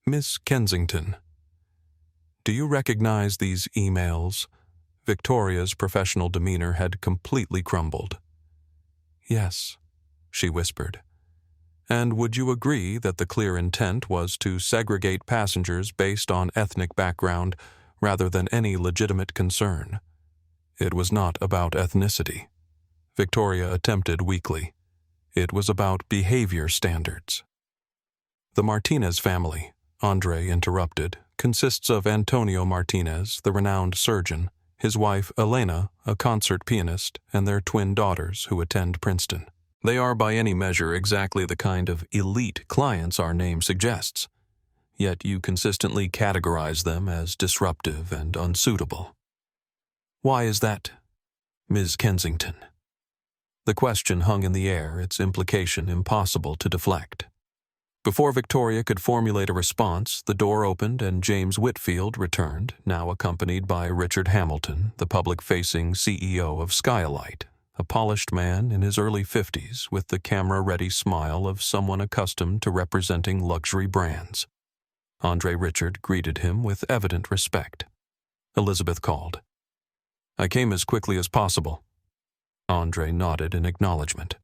Miss Kensington, do you recognize these emails? Victoria's professional demeanor had completely crumbled. Yes, she whispered. And would you agree that the clear intent was to segregate passengers based on ethnic background rather than any legitimate concern? It was not about ethnicity. Victoria attempted weakly. It was about behavior standards. The Martinez family, Andre interrupted, consists of Antonio Martinez, the renowned surgeon, his wife Elena, a concert pianist, and their twin daughters who attend Princeton. They are by any measure exactly the kind of elite clients our name suggests, yet you consistently categorize them as disruptive and unsuitable. Why is that, Ms. Kensington? The question hung in the air, its implication impossible to deflect. Before Victoria could formulate a response, the door opened and James Whitfield returned, now accompanied by Richard Hamilton, the public-facing CEO of SkyElite, a polished man in his early 50s with the camera-ready smile of someone accustomed to representing luxury brands. Andre Richard greeted him with evident respect. Elizabeth called. "I came as quickly as possible." Andre nodded in acknowledgement.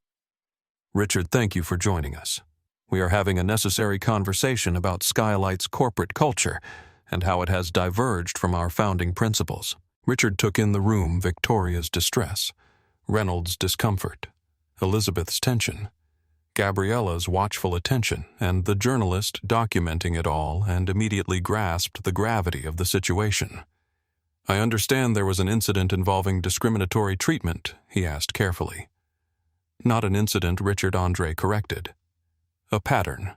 "Richard, thank you for joining us. We are having a necessary conversation about SkyElite's corporate culture and how it has diverged from our founding principles." Richard took in the room Victoria's distress, Reynolds' discomfort, Elizabeth's tension, Gabriella's watchful attention, and the journalist documenting it all, and immediately grasped the gravity of the situation. "I understand there was an incident involving discriminatory treatment," he asked carefully. "Not an incident," Richard Andre corrected. "A pattern.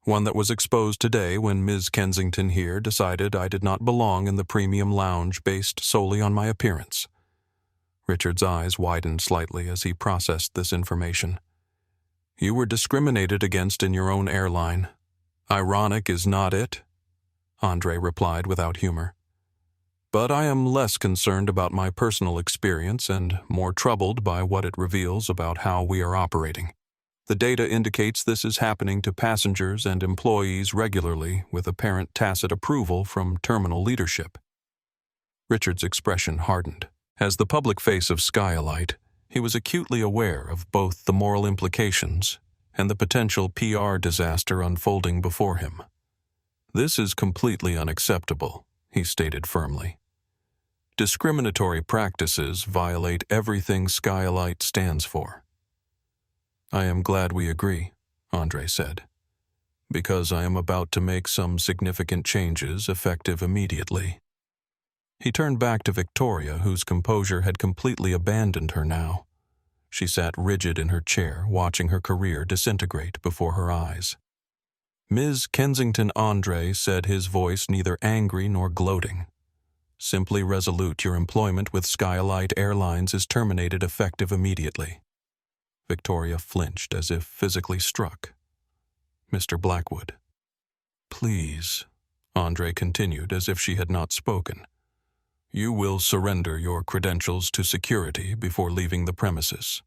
One that was exposed today when Ms. Kensington here decided I did not belong in the premium lounge based solely on my appearance." Richard's eyes widened slightly as he processed this information. "You were discriminated against in your own airline. Ironic is not it?" Andre replied without humor. "But I am less concerned about my personal experience and more troubled by what it reveals about how we are operating. The data indicates this is happening to passengers and employees regularly with apparent tacit approval from terminal leadership." Richard's expression hardened. As the public face of SkyElite, he was acutely aware of both the moral implications and the potential PR disaster unfolding before him. "This is completely unacceptable," he stated firmly. "Discriminatory practices violate everything SkyElite stands for." "I am glad we agree," Andre said, "because I am about to make some significant changes effective immediately." He turned back to Victoria, whose composure had completely abandoned her now. She sat rigid in her chair, watching her career disintegrate before her eyes. "Ms. Kensington," Andre said, his voice neither angry nor gloating. "Simply resolute, your employment with SkyElite Airlines is terminated effective immediately." Victoria flinched as if physically struck. "Mr. Blackwood." "Please," Andre continued as if she had not spoken. "You will surrender your credentials to security before leaving the premises.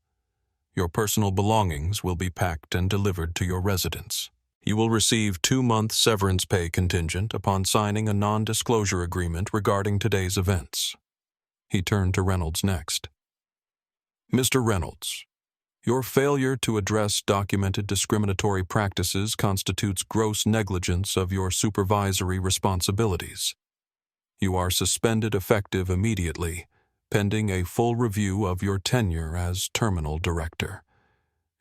Your personal belongings will be packed and delivered to your residence. You will receive 2-month severance pay contingent upon signing a non-disclosure agreement regarding today's events." He turned to Reynolds next. "Mr. Reynolds, your failure to address documented discriminatory practices constitutes gross negligence of your supervisory responsibilities. You are suspended effective immediately, pending a full review of your tenure as terminal director.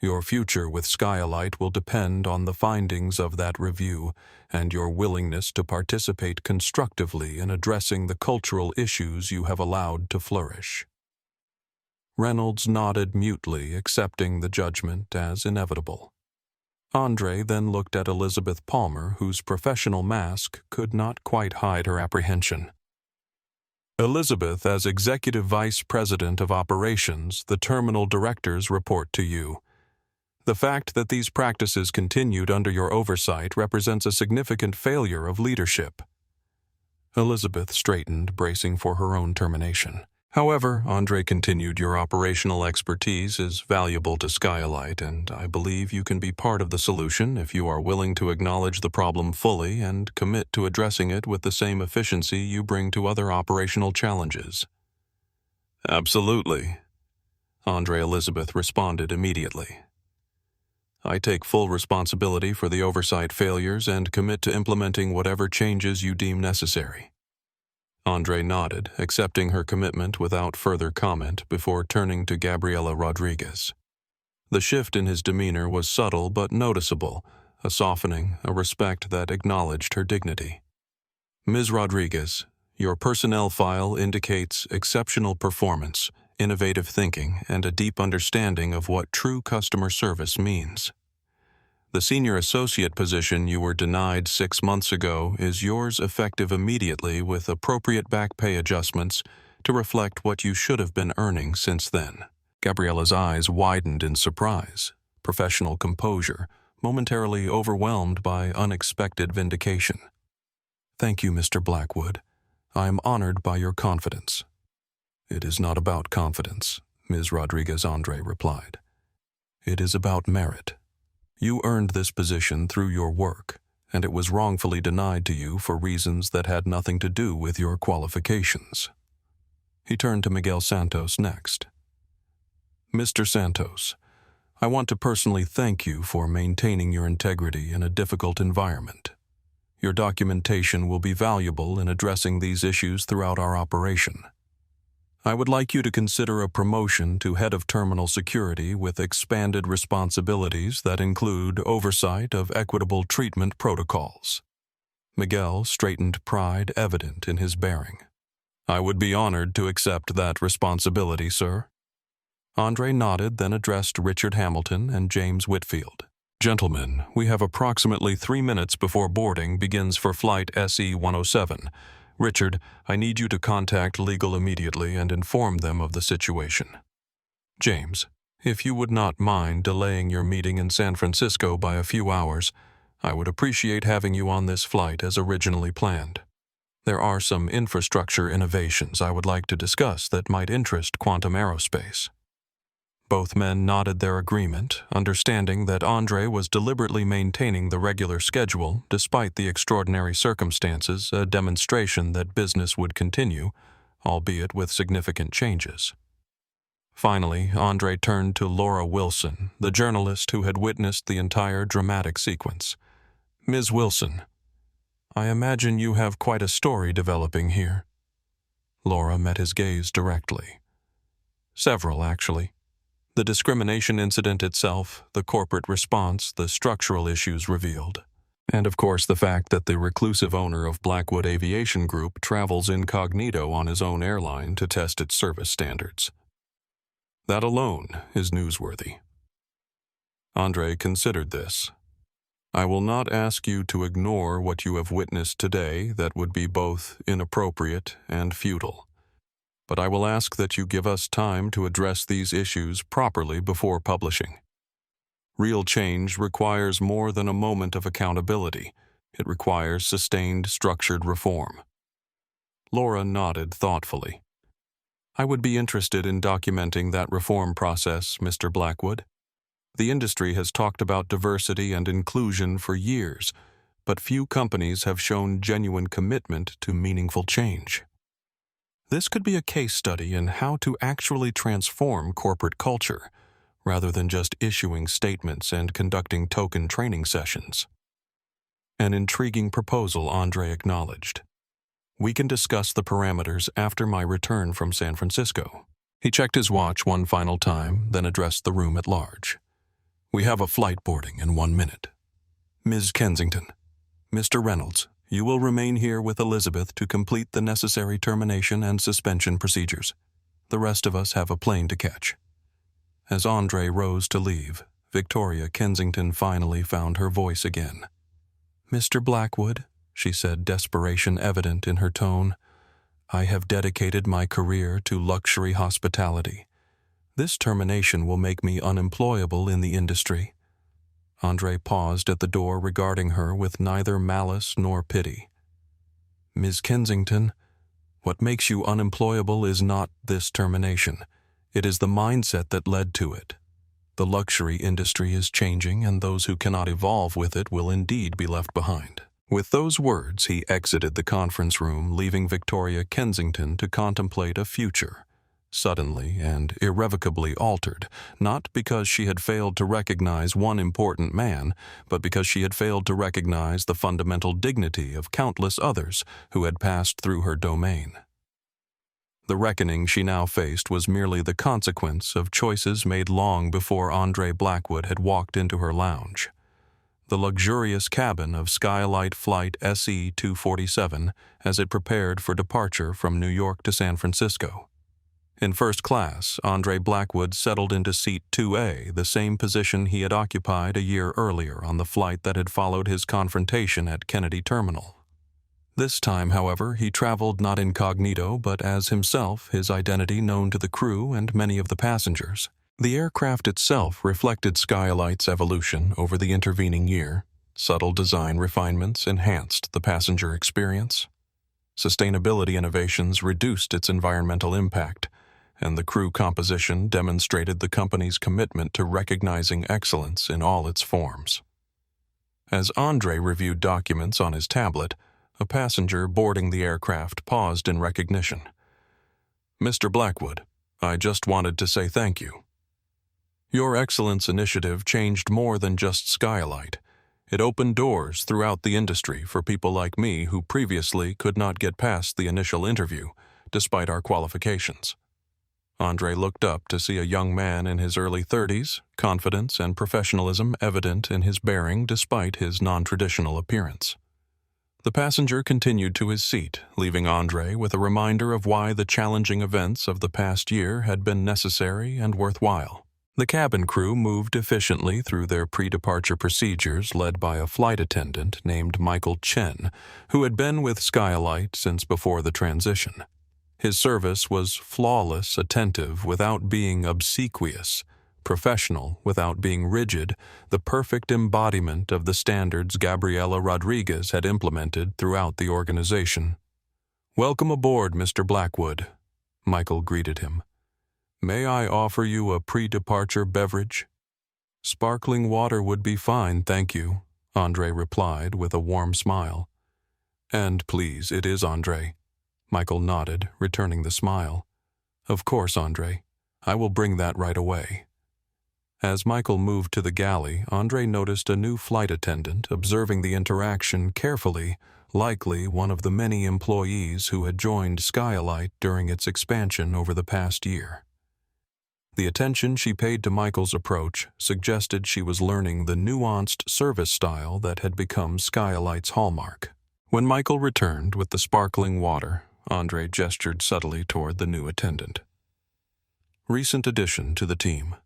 Your future with SkyElite will depend on the findings of that review and your willingness to participate constructively in addressing the cultural issues you have allowed to flourish." Reynolds nodded mutely, accepting the judgment as inevitable. Andre then looked at Elizabeth Palmer, whose professional mask could not quite hide her apprehension. "Elizabeth, as Executive Vice President of Operations, the terminal directors report to you. The fact that these practices continued under your oversight represents a significant failure of leadership." Elizabeth straightened, bracing for her own termination. "However," Andre continued, "your operational expertise is valuable to SkyElite, and I believe you can be part of the solution if you are willing to acknowledge the problem fully and commit to addressing it with the same efficiency you bring to other operational challenges." "Absolutely," Andre Elizabeth responded immediately. "I take full responsibility for the oversight failures and commit to implementing whatever changes you deem necessary." Andre nodded, accepting her commitment without further comment before turning to Gabriela Rodriguez. The shift in his demeanor was subtle but noticeable, a softening, a respect that acknowledged her dignity. "Ms. Rodriguez, Your personnel file indicates exceptional performance, innovative thinking, and a deep understanding of what true customer service means. The senior associate position you were denied 6 months ago is yours effective immediately with appropriate back pay adjustments to reflect what you should have been earning since then. Gabriella's eyes widened in surprise, professional composure, momentarily overwhelmed by unexpected vindication. Thank you, Mr. Blackwood. I am honored by your confidence. It is not about confidence, Ms. Rodriguez-Andre replied. It is about merit. You earned this position through your work, and it was wrongfully denied to you for reasons that had nothing to do with your qualifications. He turned to Miguel Santos next. Mr. Santos, I want to personally thank you for maintaining your integrity in a difficult environment. Your documentation will be valuable in addressing these issues throughout our operation. I would like you to consider a promotion to Head of Terminal Security with expanded responsibilities that include oversight of equitable treatment protocols. Miguel straightened, pride evident in his bearing. I would be honored to accept that responsibility, sir. Andre nodded, then addressed Richard Hamilton and James Whitfield. Gentlemen, we have approximately 3 minutes before boarding begins for flight SE-107. Richard, I need you to contact legal immediately and inform them of the situation. James, if you would not mind delaying your meeting in San Francisco by a few hours, I would appreciate having you on this flight as originally planned. There are some infrastructure innovations I would like to discuss that might interest Quantum Aerospace. Both men nodded their agreement, understanding that Andre was deliberately maintaining the regular schedule despite the extraordinary circumstances, a demonstration that business would continue, albeit with significant changes. Finally, Andre turned to Laura Wilson, the journalist who had witnessed the entire dramatic sequence. Ms. Wilson, I imagine you have quite a story developing here. Laura met his gaze directly. Several, actually. The discrimination incident itself, the corporate response, the structural issues revealed. And of course the fact that the reclusive owner of Blackwood Aviation Group travels incognito on his own airline to test its service standards. That alone is newsworthy. Andre considered this. I will not ask you to ignore what you have witnessed today that would be both inappropriate and futile. But I will ask that you give us time to address these issues properly before publishing. Real change requires more than a moment of accountability. It requires sustained, structured reform. Laura nodded thoughtfully. I would be interested in documenting that reform process, Mr. Blackwood. The industry has talked about diversity and inclusion for years, but few companies have shown genuine commitment to meaningful change. This could be a case study in how to actually transform corporate culture, rather than just issuing statements and conducting token training sessions. An intriguing proposal, Andre acknowledged. We can discuss the parameters after my return from San Francisco. He checked his watch one final time, then addressed the room at large. We have a flight boarding in 1 minute. Ms. Kensington, Mr. Reynolds, you will remain here with Elizabeth to complete the necessary termination and suspension procedures. The rest of us have a plane to catch. As Andre rose to leave, Victoria Kensington finally found her voice again. Mr. Blackwood, she said, desperation evident in her tone, I have dedicated my career to luxury hospitality. This termination will make me unemployable in the industry. Andre paused at the door regarding her with neither malice nor pity. Ms. Kensington, what makes you unemployable is not this termination. It is the mindset that led to it. The luxury industry is changing, and those who cannot evolve with it will indeed be left behind. With those words, he exited the conference room, leaving Victoria Kensington to contemplate a future, suddenly and irrevocably altered, not because she had failed to recognize one important man, but because she had failed to recognize the fundamental dignity of countless others who had passed through her domain. The reckoning she now faced was merely the consequence of choices made long before Andre Blackwood had walked into her lounge. the luxurious cabin of SkyElite Flight SE-247 as it prepared for departure from New York to San Francisco. In first class, Andre Blackwood settled into seat 2A, the same position he had occupied a year earlier on the flight that had followed his confrontation at Kennedy Terminal. This time, however, he traveled not incognito but as himself, his identity known to the crew and many of the passengers. The aircraft itself reflected SkyElite's evolution over the intervening year. Subtle design refinements enhanced the passenger experience. Sustainability innovations reduced its environmental impact, and the crew composition demonstrated the company's commitment to recognizing excellence in all its forms. As Andre reviewed documents on his tablet, a passenger boarding the aircraft paused in recognition. "Mr. Blackwood, I just wanted to say thank you. Your Excellence initiative changed more than just SkyElite. It opened doors throughout the industry for people like me who previously could not get past the initial interview, despite our qualifications." Andre looked up to see a young man in his early 30s, confidence and professionalism evident in his bearing despite his non-traditional appearance. The passenger continued to his seat, leaving Andre with a reminder of why the challenging events of the past year had been necessary and worthwhile. The cabin crew moved efficiently through their pre-departure procedures led by a flight attendant named Michael Chen, who had been with SkyElite since before the transition. His service was flawless, attentive without being obsequious, professional without being rigid, the perfect embodiment of the standards Gabriela Rodriguez had implemented throughout the organization. "Welcome aboard, Mr. Blackwood," Michael greeted him. "May I offer you a pre-departure beverage?" "Sparkling water would be fine, thank you," Andre replied with a warm smile. "And please, it is Andre." Michael nodded, returning the smile. "Of course, Andre. I will bring that right away." As Michael moved to the galley, Andre noticed a new flight attendant observing the interaction carefully, likely one of the many employees who had joined SkyElite during its expansion over the past year. The attention she paid to Michael's approach suggested she was learning the nuanced service style that had become SkyElite's hallmark. When Michael returned with the sparkling water, Andre gestured subtly toward the new attendant. "Recent addition to the team."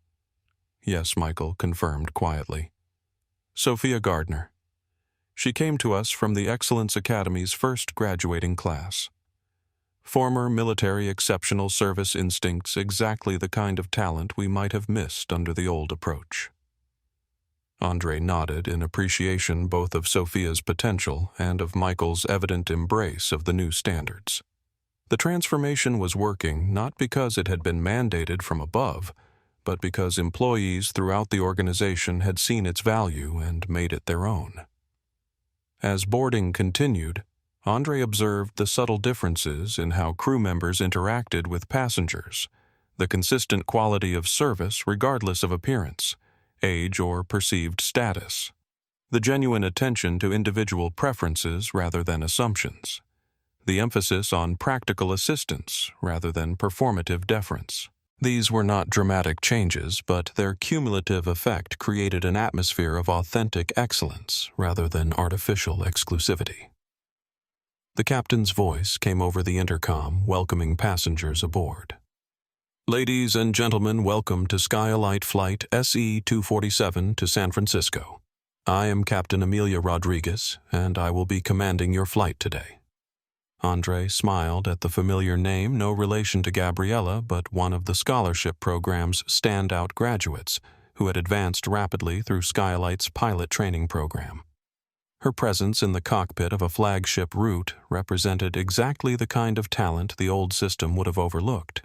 "Yes," Michael confirmed quietly. "Sophia Gardner. She came to us from the Excellence Academy's first graduating class. Former military exceptional service instincts, exactly the kind of talent we might have missed under the old approach." Andre nodded in appreciation both of Sophia's potential and of Michael's evident embrace of the new standards. The transformation was working not because it had been mandated from above, but because employees throughout the organization had seen its value and made it their own. As boarding continued, Andre observed the subtle differences in how crew members interacted with passengers, the consistent quality of service regardless of appearance, age, or perceived status, the genuine attention to individual preferences rather than assumptions, the emphasis on practical assistance rather than performative deference. These were not dramatic changes, but their cumulative effect created an atmosphere of authentic excellence rather than artificial exclusivity. The captain's voice came over the intercom, welcoming passengers aboard. "Ladies and gentlemen, welcome to SkyElite Flight SE-247 to San Francisco. I am Captain Amelia Rodriguez, and I will be commanding your flight today." Andre smiled at the familiar name, no relation to Gabriela, but one of the scholarship program's standout graduates who had advanced rapidly through SkyElite's pilot training program. Her presence in the cockpit of a flagship route represented exactly the kind of talent the old system would have overlooked.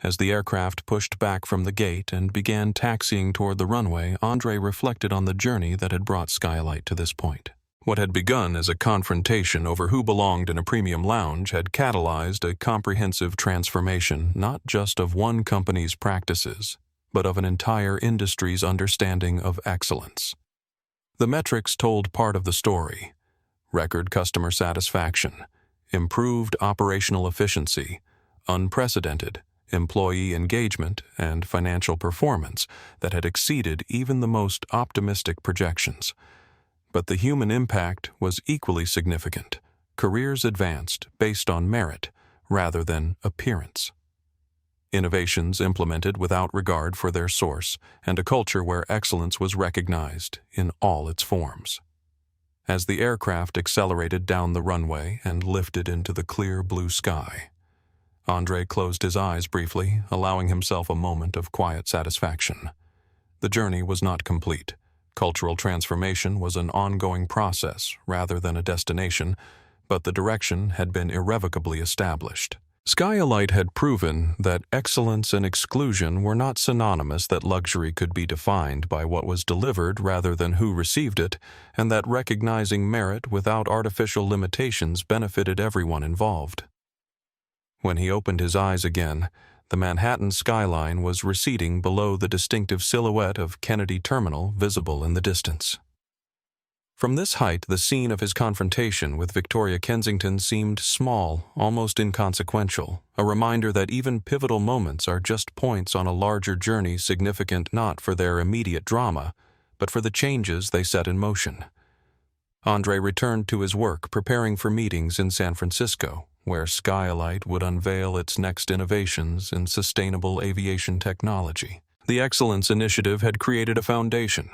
As the aircraft pushed back from the gate and began taxiing toward the runway, Andre reflected on the journey that had brought SkyElite to this point. What had begun as a confrontation over who belonged in a premium lounge had catalyzed a comprehensive transformation not just of one company's practices, but of an entire industry's understanding of excellence. The metrics told part of the story: record customer satisfaction, improved operational efficiency, unprecedented employee engagement, and financial performance that had exceeded even the most optimistic projections. But the human impact was equally significant. Careers advanced based on merit rather than appearance. Innovations implemented without regard for their source, and a culture where excellence was recognized in all its forms. As the aircraft accelerated down the runway and lifted into the clear blue sky, Andre closed his eyes briefly, allowing himself a moment of quiet satisfaction. The journey was not complete. Cultural transformation was an ongoing process rather than a destination, but the direction had been irrevocably established. SkyElite had proven that excellence and exclusion were not synonymous, that luxury could be defined by what was delivered rather than who received it, and that recognizing merit without artificial limitations benefited everyone involved. When he opened his eyes again, the Manhattan skyline was receding below the distinctive silhouette of Kennedy Terminal visible in the distance. From this height, the scene of his confrontation with Victoria Kensington seemed small, almost inconsequential, a reminder that even pivotal moments are just points on a larger journey, significant not for their immediate drama, but for the changes they set in motion. Andre returned to his work, preparing for meetings in San Francisco, where SkyElite would unveil its next innovations in sustainable aviation technology. The Excellence Initiative had created a foundation.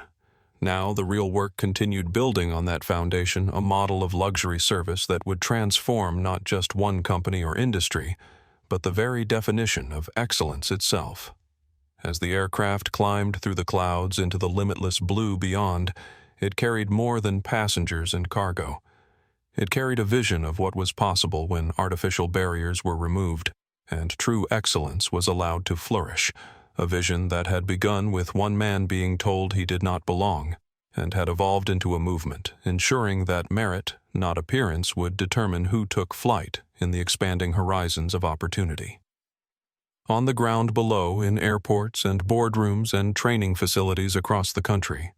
Now the real work continued building on that foundation, a model of luxury service that would transform not just one company or industry, but the very definition of excellence itself. As the aircraft climbed through the clouds into the limitless blue beyond, it carried more than passengers and cargo. It carried a vision of what was possible when artificial barriers were removed and true excellence was allowed to flourish. A vision that had begun with one man being told he did not belong, and had evolved into a movement, ensuring that merit, not appearance, would determine who took flight in the expanding horizons of opportunity. On the ground below, in airports and boardrooms and training facilities across the country,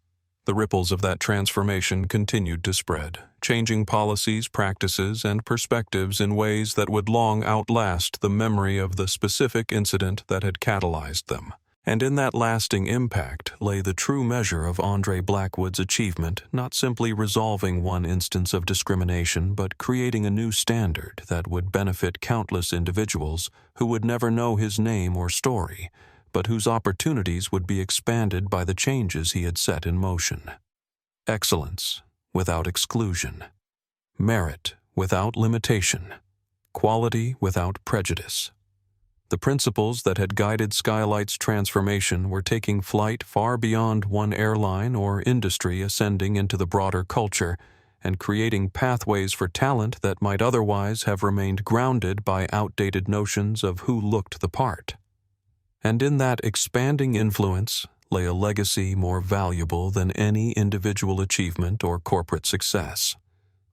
the ripples of that transformation continued to spread, changing policies, practices, and perspectives in ways that would long outlast the memory of the specific incident that had catalyzed them. And in that lasting impact lay the true measure of Andre Blackwood's achievement, not simply resolving one instance of discrimination, but creating a new standard that would benefit countless individuals who would never know his name or story, but whose opportunities would be expanded by the changes he had set in motion. Excellence without exclusion, merit without limitation, quality without prejudice. The principles that had guided SkyElite's transformation were taking flight far beyond one airline or industry, ascending into the broader culture and creating pathways for talent that might otherwise have remained grounded by outdated notions of who looked the part. And in that expanding influence lay a legacy more valuable than any individual achievement or corporate success.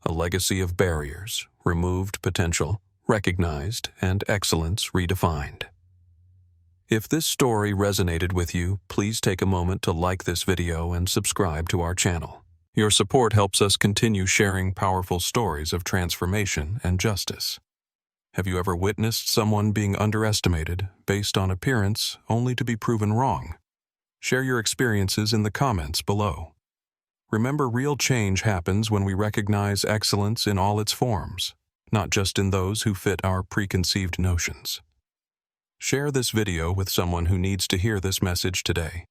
A legacy of barriers, removed potential, recognized, and excellence redefined. If this story resonated with you, please take a moment to like this video and subscribe to our channel. Your support helps us continue sharing powerful stories of transformation and justice. Have you ever witnessed someone being underestimated based on appearance only to be proven wrong? Share your experiences in the comments below. Remember, real change happens when we recognize excellence in all its forms, not just in those who fit our preconceived notions. Share this video with someone who needs to hear this message today.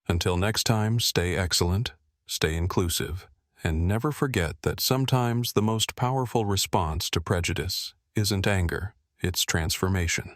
Until next time, stay excellent, stay inclusive, and never forget that sometimes the most powerful response to prejudice isn't anger, it's transformation.